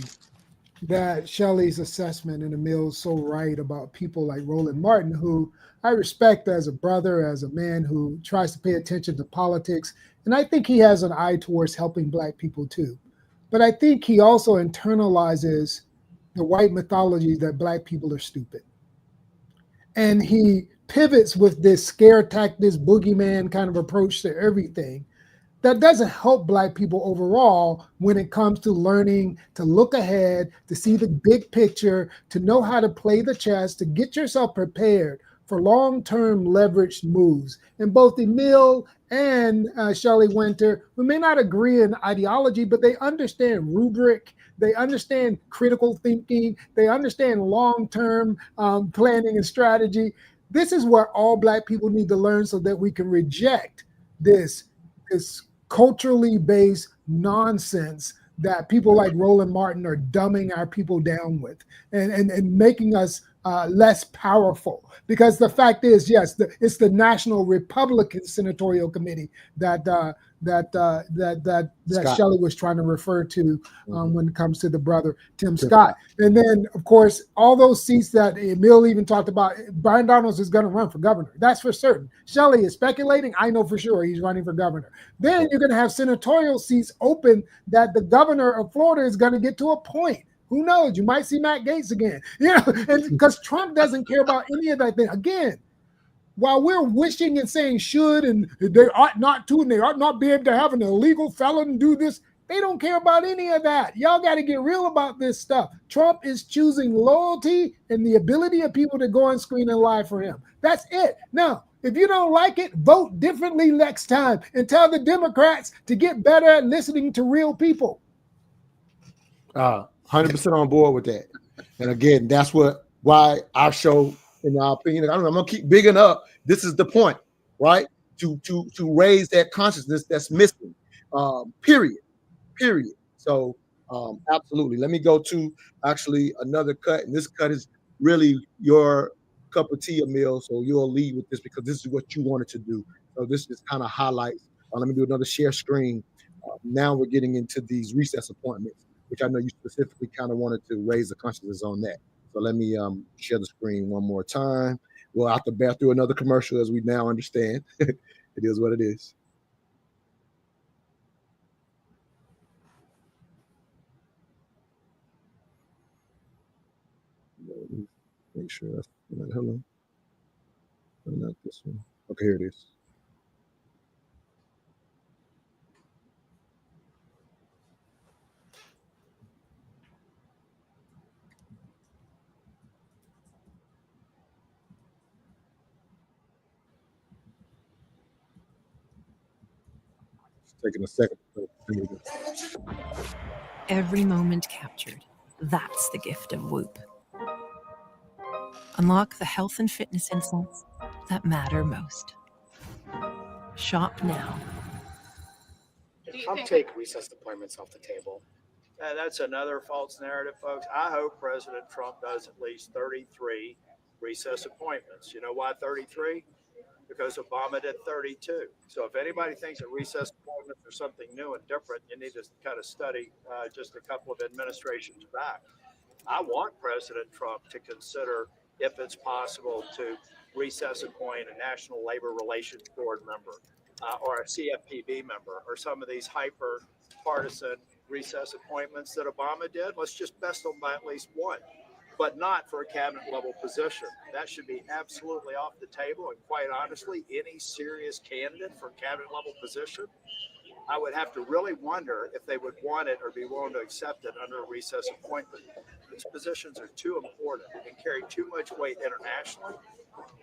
that Shelley's assessment and Emille's so right about people like Roland Martin, who I respect as a brother, as a man who tries to pay attention to politics. And I think he has an eye towards helping Black people too. But I think he also internalizes the white mythology that Black people are stupid. And he pivots with this scare tactic, this boogeyman kind of approach to everything that doesn't help Black people overall when it comes to learning to look ahead, to see the big picture, to know how to play the chess, to get yourself prepared for long-term leveraged moves. And both Emille and Shelley Winter, we may not agree in ideology, but they understand rubric, they understand critical thinking, they understand long-term planning and strategy. This is what all Black people need to learn so that we can reject this culturally based nonsense that people like Roland Martin are dumbing our people down with and making us less powerful. Because the fact is, yes, it's the National Republican Senatorial Committee that Shelley was trying to refer to when it comes to the brother Tim Scott. And then, of course, all those seats that Emille even talked about, Brian Donalds is going to run for governor. That's for certain. Shelley is speculating. I know for sure he's running for governor. Then you're going to have senatorial seats open that the governor of Florida is going to get to a point. Who knows? You might see Matt Gaetz again. And because Trump doesn't care about any of that thing. Again, while we're wishing and saying should and they ought not to, and they ought not be able to have an illegal felon do this, they don't care about any of that. Y'all got to get real about this stuff. Trump is choosing loyalty and the ability of people to go on screen and lie for him. That's it. Now, if you don't like it, vote differently next time and tell the Democrats to get better at listening to real people. 100% on board with that. And again, that's why our show, in our opinion, I'm going to keep bigging up. This is the point, right? To raise that consciousness that's missing. Period. So absolutely. Let me go to actually another cut. And this cut is really your cup of tea, Emille. So you'll lead with this because this is what you wanted to do. So this is kind of highlights. Let me do another share screen. Now we're getting into these recess appointments, which I know you specifically kind of wanted to raise the consciousness on that. So let me share the screen one more time. We'll have to bear through another commercial, as we now understand. It is what it is. Make sure that's hello. Not this one. Okay, here it is. Taking a second. Every moment captured. That's the gift of Whoop. Unlock the health and fitness insights that matter most. Shop now. Did Trump take recess appointments off the table? That's another false narrative, folks. I hope President Trump does at least 33 recess appointments. You know why 33? Because Obama did 32. So if anybody thinks that recess appointments are something new and different, you need to kind of study just a couple of administrations back. I want President Trump to consider if it's possible to recess appoint a National Labor Relations Board member or a CFPB member or some of these hyper partisan recess appointments that Obama did. Let's just best them by at least one, but not for a cabinet level position. That should be absolutely off the table. And quite honestly, any serious candidate for a cabinet level position, I would have to really wonder if they would want it or be willing to accept it under a recess appointment. These positions are too important and carry too much weight internationally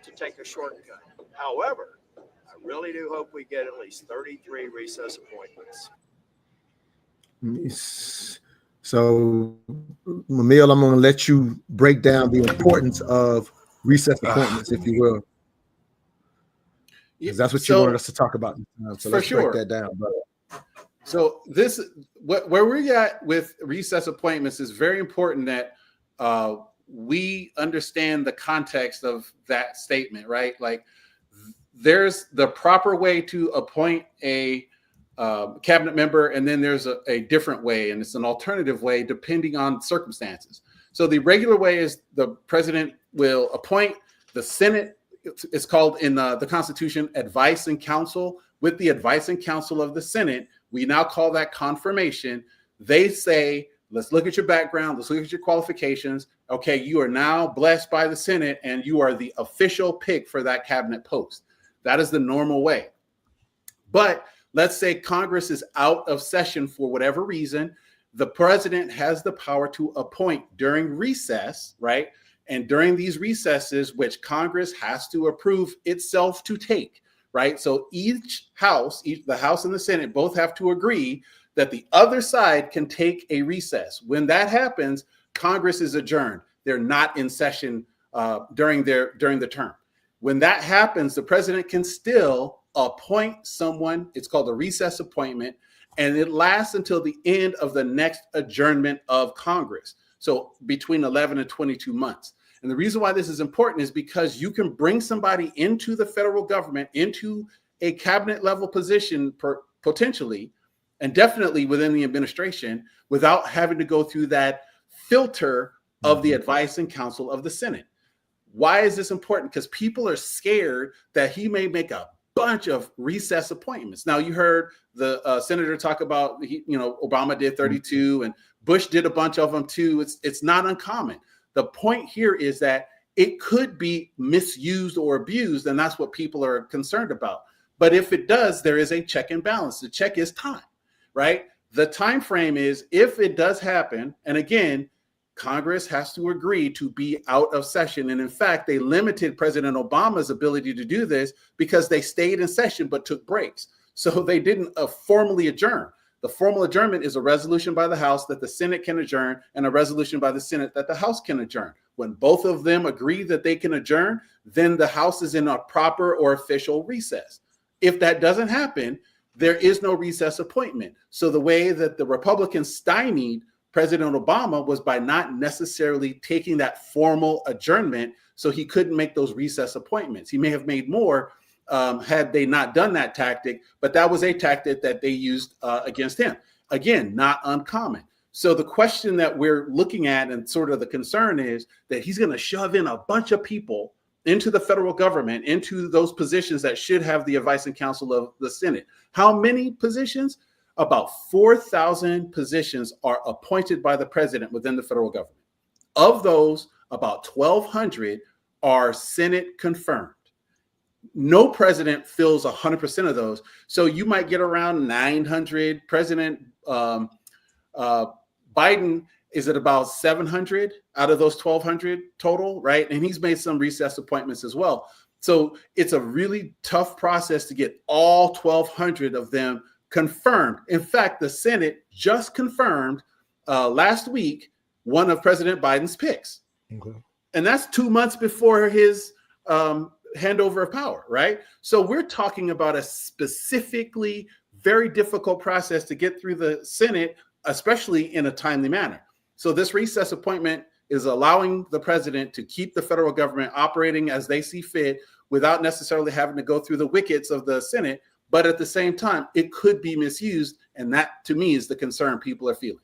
to take a shortcut. However, I really do hope we get at least 33 recess appointments. So, Emille, I'm going to let you break down the importance of recess appointments, if you will. Because that's what you wanted us to talk about. So let's break that down, brother. So this, where we're at with recess appointments is very important that we understand the context of that statement, right? Like there's the proper way to appoint a cabinet member, and then there's a different way, and it's an alternative way depending on circumstances. So the regular way is the president will appoint the Senate. It's called in the Constitution advice and counsel. With the advice and counsel of the Senate, we now call that confirmation. They say, let's look at your background, let's look at your qualifications. Okay, you are now blessed by the Senate and you are the official pick for that cabinet post. That is the normal way. But let's say Congress is out of session for whatever reason. The president has the power to appoint during recess, right? And during these recesses, which Congress has to approve itself to take, right? So each house, the House and the Senate, both have to agree that the other side can take a recess. When that happens, Congress is adjourned. They're not in session during the term. When that happens, the president can still appoint someone. It's called a recess appointment, and it lasts until the end of the next adjournment of Congress. So between 11 and 22 months. And the reason why this is important is because you can bring somebody into the federal government, into a cabinet level position potentially, and definitely within the administration, without having to go through that filter of the advice and counsel of the Senate. Why is this important? Because people are scared that he may make a bunch of recess appointments. Now, you heard the senator talk about, Obama did 32 and Bush did a bunch of them too. It's not uncommon. The point here is that it could be misused or abused, and that's what people are concerned about. But if it does, there is a check and balance. The check is time, right? The time frame is if it does happen, and again, Congress has to agree to be out of session. And in fact, they limited President Obama's ability to do this because they stayed in session but took breaks. So they didn't formally adjourn. The formal adjournment is a resolution by the House that the Senate can adjourn and a resolution by the Senate that the House can adjourn. When both of them agree that they can adjourn, then the House is in a proper or official recess. If that doesn't happen, there is no recess appointment. So the way that the Republicans stymied President Obama was by not necessarily taking that formal adjournment, so he couldn't make those recess appointments. He may have made more had they not done that tactic, but that was a tactic that they used against him. Again, not uncommon. So the question that we're looking at and sort of the concern is that he's going to shove in a bunch of people into the federal government, into those positions that should have the advice and counsel of the Senate. How many positions? About 4,000 positions are appointed by the president within the federal government. Of those, about 1,200 are Senate confirmed. No president fills 100% of those. So you might get around 900. President Biden is at about 700 out of those 1,200 total, right? And he's made some recess appointments as well. So it's a really tough process to get all 1,200 of them confirmed. In fact, the Senate just confirmed last week one of President Biden's picks. Okay. And that's 2 months before his handover of power, right? So we're talking about a specifically very difficult process to get through the Senate, especially in a timely manner. So this recess appointment is allowing the president to keep the federal government operating as they see fit without necessarily having to go through the wickets of the Senate. But at the same time, it could be misused. And that, to me, is the concern people are feeling.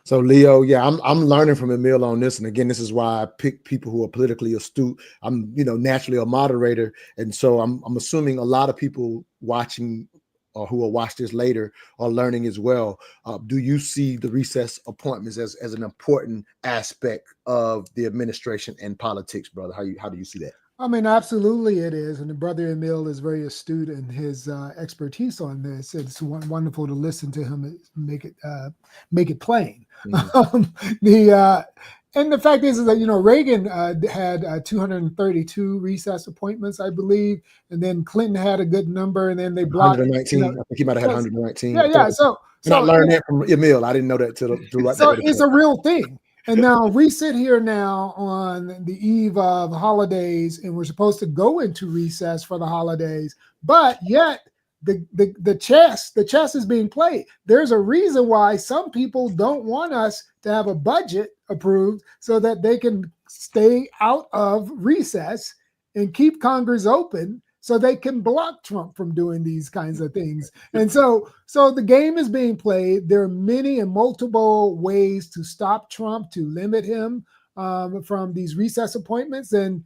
So Leo, yeah, I'm learning from Emille on this, and again, this is why I pick people who are politically astute. I'm, naturally a moderator, and so I'm assuming a lot of people watching or who will watch this later are learning as well. Do you see the recess appointments as an important aspect of the administration and politics, brother? How do you see that? I mean, absolutely it is. And the brother Emille is very astute in his expertise on this. It's wonderful to listen to him make it plain. Mm-hmm. And the fact is that, Reagan had 232 recess appointments, I believe. And then Clinton had a good number, and then they blocked 119. I think he might have had 119. Yeah. So I learned that from Emille. I didn't know that till right so it's a real thing. And now we sit here now on the eve of holidays, and we're supposed to go into recess for the holidays, but yet the chess is being played. There's a reason why some people don't want us to have a budget approved so that they can stay out of recess and keep Congress open so they can block Trump from doing these kinds of things. And so the game is being played. There are many and multiple ways to stop Trump, to limit him from these recess appointments. And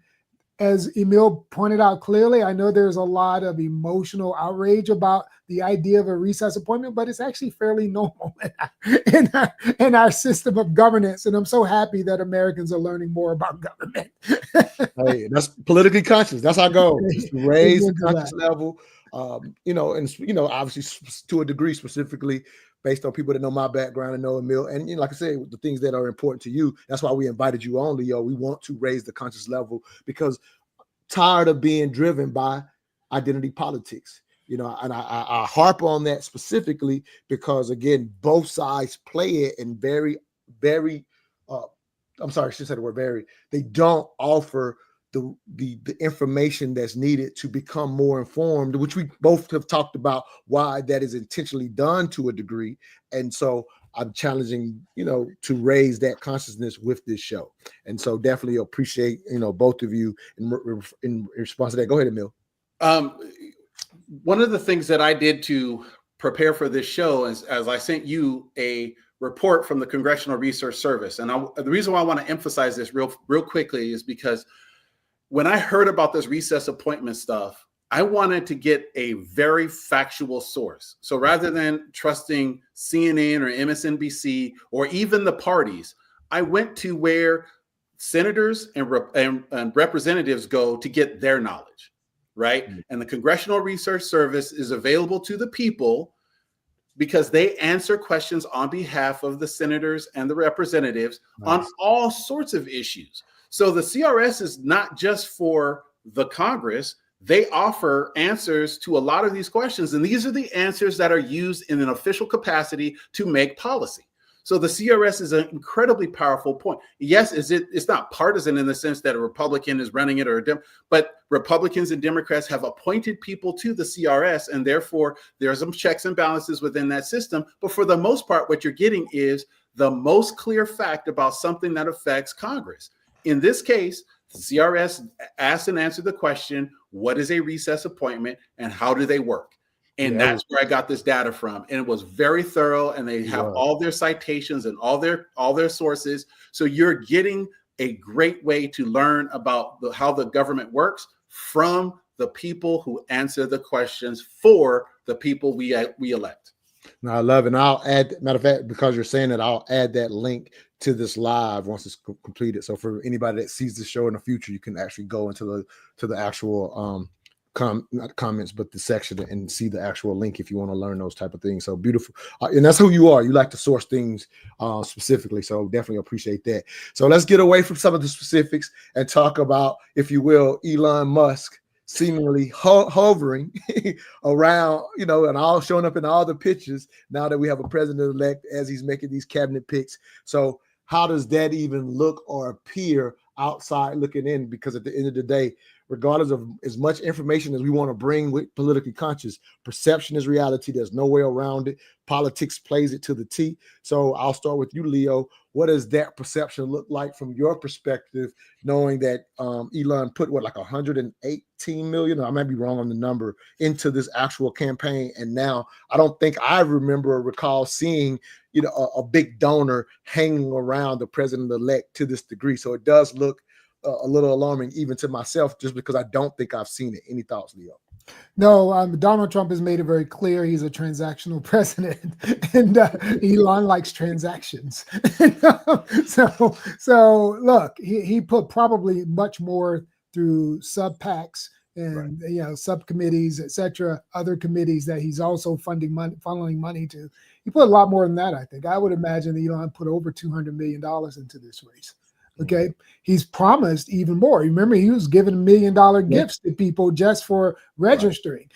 as Emille pointed out clearly, I know there's a lot of emotional outrage about the idea of a recess appointment, but it's actually fairly normal in our system of governance. And I'm so happy that Americans are learning more about government. Hey, that's politically conscious. That's our goal, is to raise the conscious level. And obviously to a degree, specifically based on people that know my background and know Emille, and like I said, the things that are important to you. That's why we invited you on, Leo. We want to raise the conscious level because tired of being driven by identity politics. And I harp on that specifically because, again, both sides play it in very, very. I'm sorry, I should say the word very. They don't offer the information that's needed to become more informed, which we both have talked about why that is intentionally done to a degree. And so I'm challenging, to raise that consciousness with this show. And so definitely appreciate, both of you in response to that. Go ahead, Emille. One of the things that I did to prepare for this show is, as I sent you a report from the Congressional Research Service. And the reason why I want to emphasize this real quickly is because when I heard about this recess appointment stuff, I wanted to get a very factual source. So rather than trusting CNN or MSNBC or even the parties, I went to where senators and representatives go to get their knowledge, right? Mm-hmm. And the Congressional Research Service is available to the people because they answer questions on behalf of the senators and the representatives on all sorts of issues. So the CRS is not just for the Congress. They offer answers to a lot of these questions. And these are the answers that are used in an official capacity to make policy. So the CRS is an incredibly powerful point. Yes, it's not partisan in the sense that a Republican is running it but Republicans and Democrats have appointed people to the CRS, and therefore there are some checks and balances within that system. But for the most part, what you're getting is the most clear fact about something that affects Congress. In this case, the CRS asked and answered the question, what is a recess appointment and how do they work? And that's where I got this data from. And it was very thorough, and they have all their citations and all their sources. So you're getting a great way to learn about how the government works from the people who answer the questions for the people we elect. No, I love it. And I'll add, matter of fact, because you're saying that, I'll add that link to this live once it's completed. So for anybody that sees the show in the future, you can actually go into the actual not comments, but the section and see the actual link if you want to learn those type of things. So beautiful. And that's who you are. You like to source things specifically. So definitely appreciate that. So let's get away from some of the specifics and talk about, if you will, Elon Musk seemingly hovering around, and all showing up in all the pictures now that we have a president-elect as he's making these cabinet picks. So how does that even look or appear outside looking in? Because at the end of the day, regardless of as much information as we want to bring with politically conscious, perception is reality. There's no way around it. Politics plays it to the T. So I'll start with you, Leo. What does that perception look like from your perspective, knowing that Elon put like 118 million, I might be wrong on the number, into this actual campaign, and now I don't think I recall seeing a big donor hanging around the president-elect to this degree. So it does look a little alarming even to myself, just because I don't think I've seen it. Any thoughts, Leo? No, Donald Trump has made it very clear he's a transactional president, and Elon likes transactions. So look, he put probably much more through sub PACs and subcommittees, etc., other committees that he's also funneling money to. He put a lot more than that, I think. I would imagine Elon put over $200 million into this race. Okay, he's promised even more. Remember, he was giving $1 million gifts to people just for registering.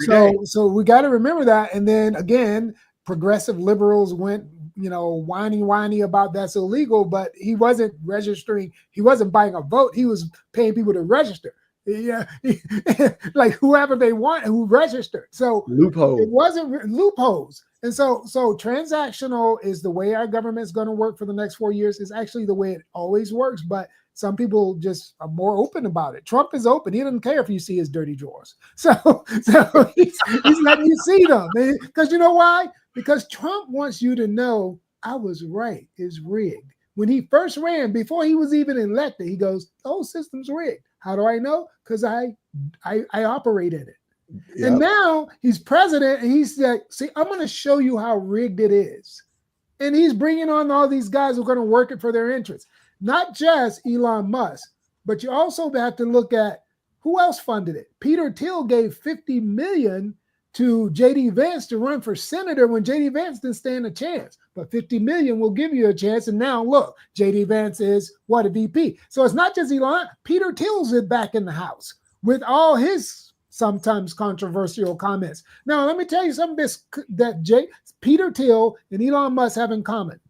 So we got to remember that. And then again, progressive liberals went, whiny about that's illegal, but he wasn't registering. He wasn't buying a vote. He was paying people to register. Yeah, like whoever they want who registered. So it wasn't loopholes. And so transactional is the way our government is going to work for the next 4 years. Is actually the way it always works, but some people just are more open about it. Trump is open. He doesn't care if you see his dirty drawers. So he's letting you see them. Because you know why? Because Trump wants you to know I was right. It's rigged. When he first ran, before he was even elected, he goes, "The whole system's rigged." How do I know? Because I operate in it. Yep. And now he's president, and he's like, "See, I'm going to show you how rigged it is." And he's bringing on all these guys who are going to work it for their interests. Not just Elon Musk, but you also have to look at who else funded it. Peter Thiel gave $50 million to J.D. Vance to run for senator when J.D. Vance didn't stand a chance. But $50 million will give you a chance. And now look, J.D. Vance is a VP. So it's not just Elon. Peter Thiel's back in the House with all his sometimes controversial comments. Now, let me tell you something that Peter Thiel and Elon Musk have in common.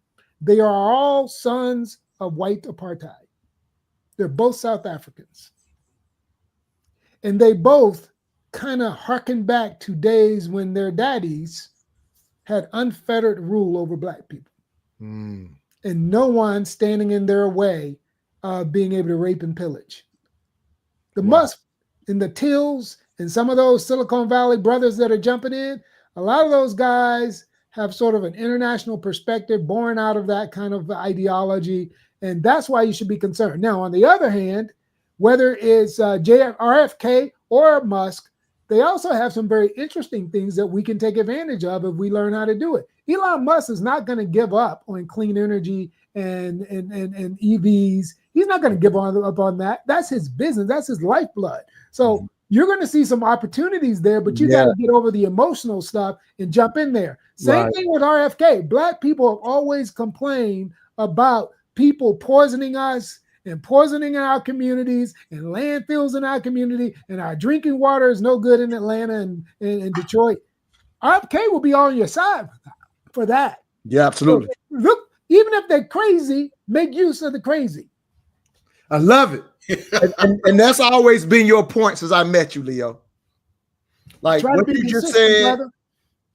They are all sons of white apartheid. They're both South Africans. And they both kind of harken back to days when their daddies had unfettered rule over black people. And no one standing in their way of being able to rape and pillage. The Musk and the Tills and some of those Silicon Valley brothers that are jumping in, a lot of those guys have sort of an international perspective born out of that kind of ideology. And that's why you should be concerned. Now, on the other hand, whether it's RFK or Musk, they also have some very interesting things that we can take advantage of if we learn how to do it. Elon Musk is not going to give up on clean energy and EVs. He's not going to give up on that. That's his business. That's his lifeblood. So you're going to see some opportunities there, but you got to get over the emotional stuff and jump in there. Same thing with RFK. Black people have always complained about people poisoning us and poisoning our communities and landfills in our community, and our drinking water is no good in Atlanta and Detroit. RFK will be on your side for that. Yeah, absolutely. So, look, even if they're crazy, make use of the crazy. I love it. and that's always been your point since I met you, Leo. Like what you just said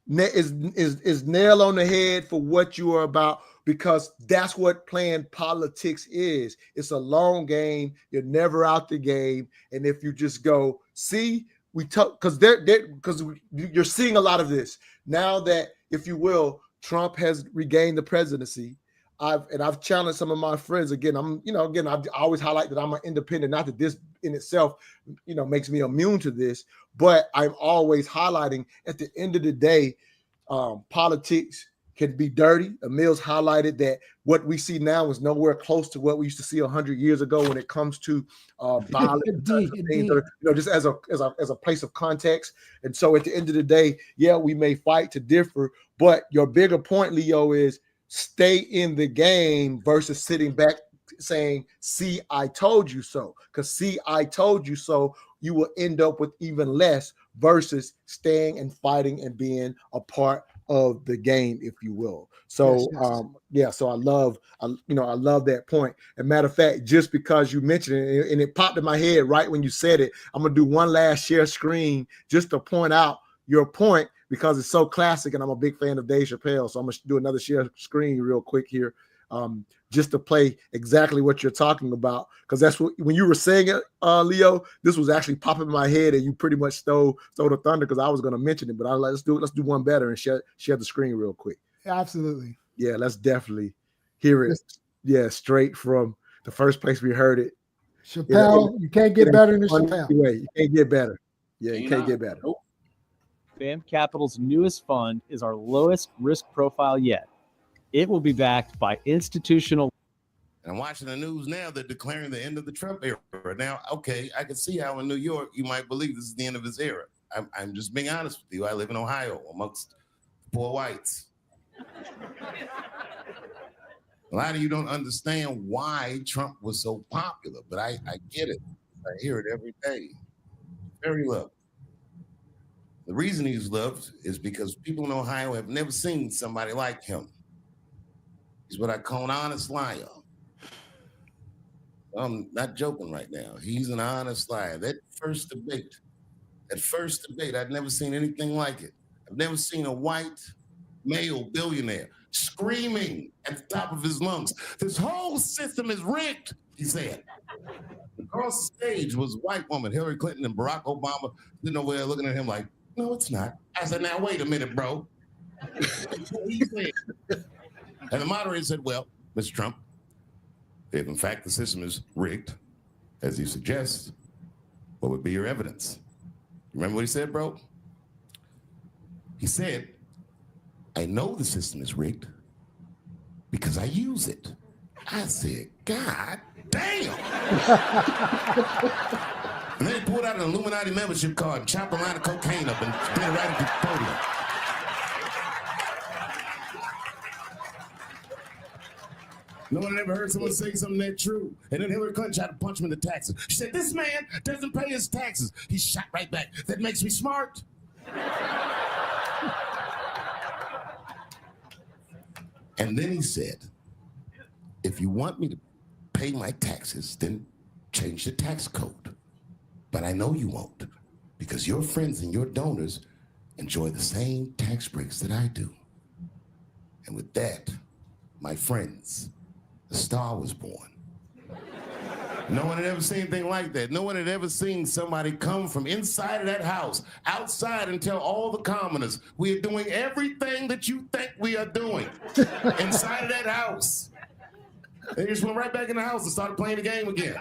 is nail on the head for what you are about. Because that's what playing politics is. It's a long game. You're never out the game. And if you just go, see, we talk because you're seeing a lot of this now that, if you will, Trump has regained the presidency. I've challenged some of my friends again. I always highlight that I'm an independent. Not that this in itself, makes me immune to this, but I'm always highlighting at the end of the day, politics can be dirty. Emille's highlighted that what we see now is nowhere close to what we used to see 100 years ago when it comes to violence, just as a place of context. And so at the end of the day, we may fight to differ, but your bigger point, Leo, is stay in the game versus sitting back saying, "See, I told you so." Because "see, I told you so," you will end up with even less versus staying and fighting and being a part of the game, if you will. So so I love that point. And matter of fact, just because you mentioned it and it popped in my head right when you said it, I'm gonna do one last share screen just to point out your point because it's so classic, and I'm a big fan of Dave Chappelle. So I'm gonna do another share screen real quick here. Just to play exactly what you're talking about, because that's what when you were saying it, Leo, this was actually popping in my head, and you pretty much stole the thunder because I was going to mention it, but let's do one better and share the screen real quick. Absolutely. Yeah, let's definitely hear it. Yeah, straight from the first place we heard it. Chappelle, you can't get better than Chappelle. You can't get better. Yeah, you can't get better. Nope. BAM Capital's newest fund is our lowest risk profile yet. It will be backed by institutional. And I'm watching the news now, they're declaring the end of the Trump era. Now, okay, I can see how in New York you might believe this is the end of his era. I'm just being honest with you. I live in Ohio amongst poor whites. A lot of you don't understand why Trump was so popular, but I get it. I hear it every day. Very loved. The reason he's loved is because people in Ohio have never seen somebody like him. He's what I call an honest liar. I'm not joking right now. He's an honest liar. That first debate, I'd never seen anything like it. I've never seen a white male billionaire screaming at the top of his lungs, "This whole system is rigged," he said. Across the stage was a white woman, Hillary Clinton and Barack Obama, sitting over there looking at him like, "No, it's not." I said, "Now, wait a minute, bro." He said. And the moderator said, "Well, Mr. Trump, if in fact the system is rigged, as you suggest, what would be your evidence?" Remember what he said, bro? He said, "I know the system is rigged because I use it." I said, "God damn." And then he pulled out an Illuminati membership card and chopped a line of cocaine up and did it right at the podium. No one ever heard someone say something that true. And then Hillary Clinton tried to punch him in the taxes. She said, "This man doesn't pay his taxes." He shot right back. "That makes me smart." And then he said, "If you want me to pay my taxes, then change the tax code. But I know you won't, because your friends and your donors enjoy the same tax breaks that I do." And with that, my friends, the star was born. No one had ever seen anything like that. No one had ever seen somebody come from inside of that house, outside, and tell all the commoners, "We are doing everything that you think we are doing," inside of that house. They just went right back in the house and started playing the game again.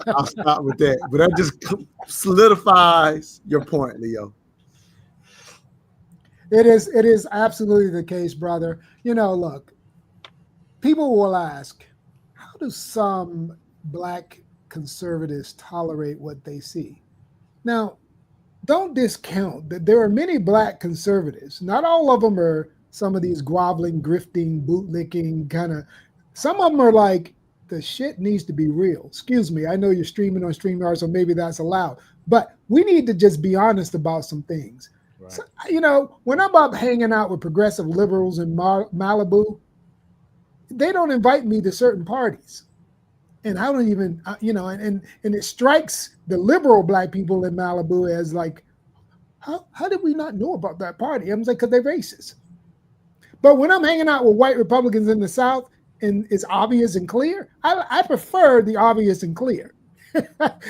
I'll stop with that. But that just solidifies your point, Leo. It is absolutely the case, brother. Look, people will ask, how do some Black conservatives tolerate what they see? Now, don't discount that there are many Black conservatives. Not all of them are some of these groveling, grifting, bootlicking kind of. Some of them are like, the shit needs to be real. Excuse me, I know you're streaming on StreamYard, so maybe that's allowed. But we need to just be honest about some things. Right. So, when I'm up hanging out with progressive liberals in Malibu, they don't invite me to certain parties. And I don't even, and it strikes the liberal Black people in Malibu as like, how did we not know about that party? I'm like, because they're racist. But when I'm hanging out with white Republicans in the South and it's obvious and clear, I prefer the obvious and clear.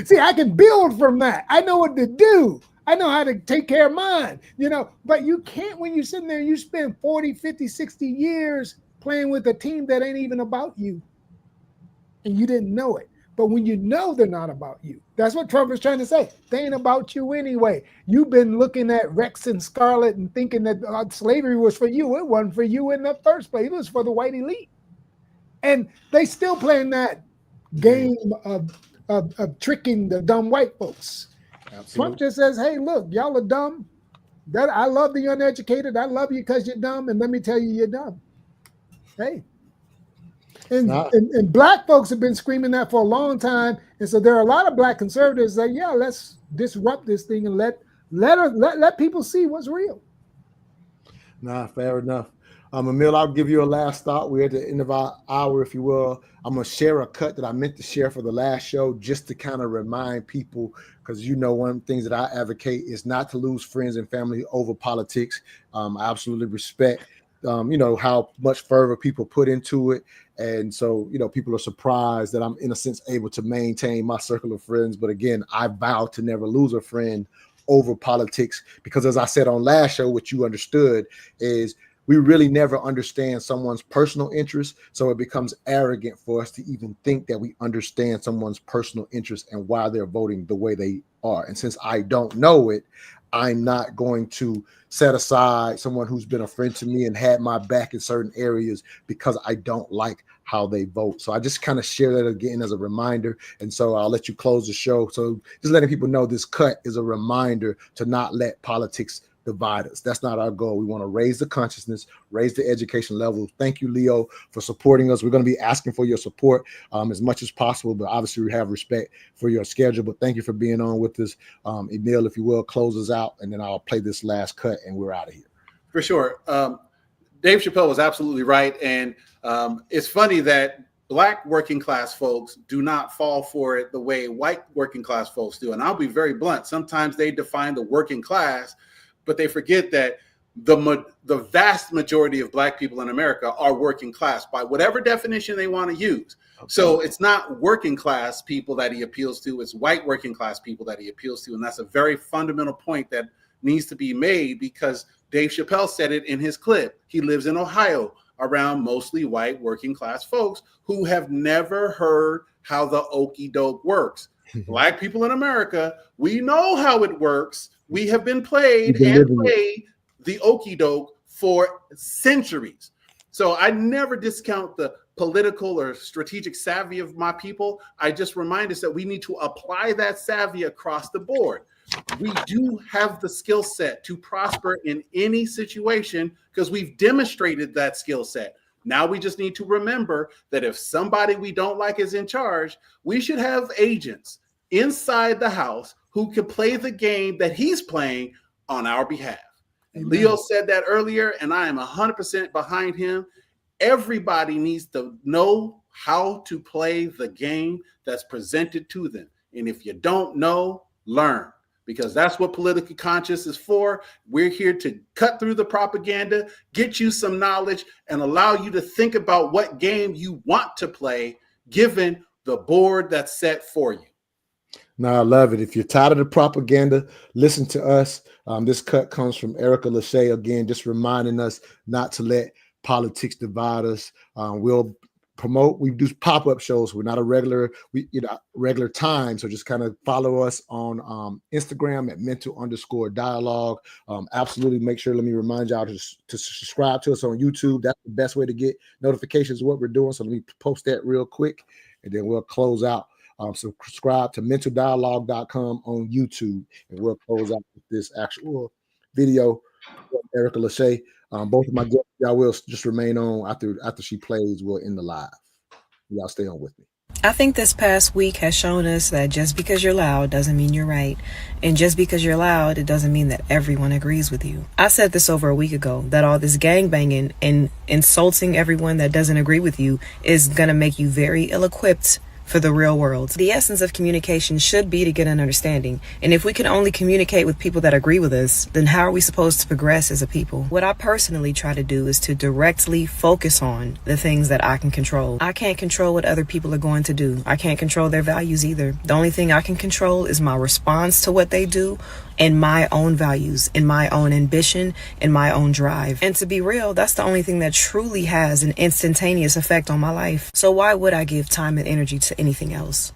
See, I can build from that. I know what to do. I know how to take care of mine, but you can't when you're sitting there and you spend 40, 50, 60 years playing with a team that ain't even about you and you didn't know it. But when you know they're not about you, that's what Trump is trying to say. They ain't about you anyway. You've been looking at Rex and Scarlet and thinking that slavery was for you. It wasn't for you in the first place. It was for the white elite. And they still playing that game of tricking the dumb white folks. Absolutely. Trump just says, "Hey, look, y'all are dumb. I love the uneducated. I love you because you're dumb. And let me tell you, you're dumb." Hey. And Black folks have been screaming that for a long time. And so there are a lot of Black conservatives that, let's disrupt this thing and let people see what's real. Nah, fair enough. Emille, I'll give you a last thought. We're at the end of our hour, if you will. I'm going to share a cut that I meant to share for the last show just to kind of remind people, because one of the things that I advocate is not to lose friends and family over politics. I absolutely respect, how much fervor people put into it. And so, people are surprised that I'm, in a sense, able to maintain my circle of friends. But again, I vow to never lose a friend over politics, because as I said on last show, what you understood is we really never understand someone's personal interest. So it becomes arrogant for us to even think that we understand someone's personal interest and why they're voting the way they are. And since I don't know it, I'm not going to set aside someone who's been a friend to me and had my back in certain areas because I don't like how they vote. So I just kind of share that again as a reminder. And so I'll let you close the show. So just letting people know this cut is a reminder to not let politics divide us. That's not our goal. We want to raise the consciousness, raise the education level. Thank you, Leo, for supporting us. We're going to be asking for your support as much as possible, but obviously we have respect for your schedule. But thank you for being on with us. Emille, if you will, close us out, and then I'll play this last cut and we're out of here. For sure. Dave Chappelle was absolutely right. And it's funny that Black working class folks do not fall for it the way white working class folks do. And I'll be very blunt. Sometimes they define the working class, but they forget that the vast majority of Black people in America are working class by whatever definition they want to use. Okay. So it's not working class people that he appeals to, it's white working class people that he appeals to. And that's a very fundamental point that needs to be made, because Dave Chappelle said it in his clip. He lives in Ohio around mostly white working class folks who have never heard how the okie doke works. Black people in America, we know how it works. We have been played the okie doke for centuries. So I never discount the political or strategic savvy of my people. I just remind us that we need to apply that savvy across the board. We do have the skill set to prosper in any situation because we've demonstrated that skill set. Now we just need to remember that if somebody we don't like is in charge, we should have agents inside the house who can play the game that he's playing on our behalf. And Leo said that earlier, and I am 100% behind him. Everybody needs to know how to play the game that's presented to them. And if you don't know, learn, because that's what politically conscious is for. We're here to cut through the propaganda, get you some knowledge, and allow you to think about what game you want to play, given the board that's set for you. No, I love it. If you're tired of the propaganda, listen to us. This cut comes from Erica Lachey, again, just reminding us not to let politics divide us. We'll promote, we do pop-up shows. We're not a regular time. So just kind of follow us on Instagram at mental_dialogue. Absolutely make sure, let me remind y'all to subscribe to us on YouTube. That's the best way to get notifications of what we're doing. So let me post that real quick and then we'll close out. Subscribe to mentaldialogue.com on YouTube, and we'll close out with this actual video from Erica Lachey. Both of my guests, y'all will just remain on after she plays. We'll end the live. Y'all stay on with me. I think this past week has shown us that just because you're loud doesn't mean you're right. And just because you're loud, it doesn't mean that everyone agrees with you. I said this over a week ago, that all this gangbanging and insulting everyone that doesn't agree with you is going to make you very ill-equipped for the real world. The essence of communication should be to get an understanding. And if we can only communicate with people that agree with us, then how are we supposed to progress as a people? What I personally try to do is to directly focus on the things that I can control. I can't control what other people are going to do. I can't control their values either. The only thing I can control is my response to what they do, and my own values, and my own ambition, and my own drive. And to be real, that's the only thing that truly has an instantaneous effect on my life. So why would I give time and energy to anything else?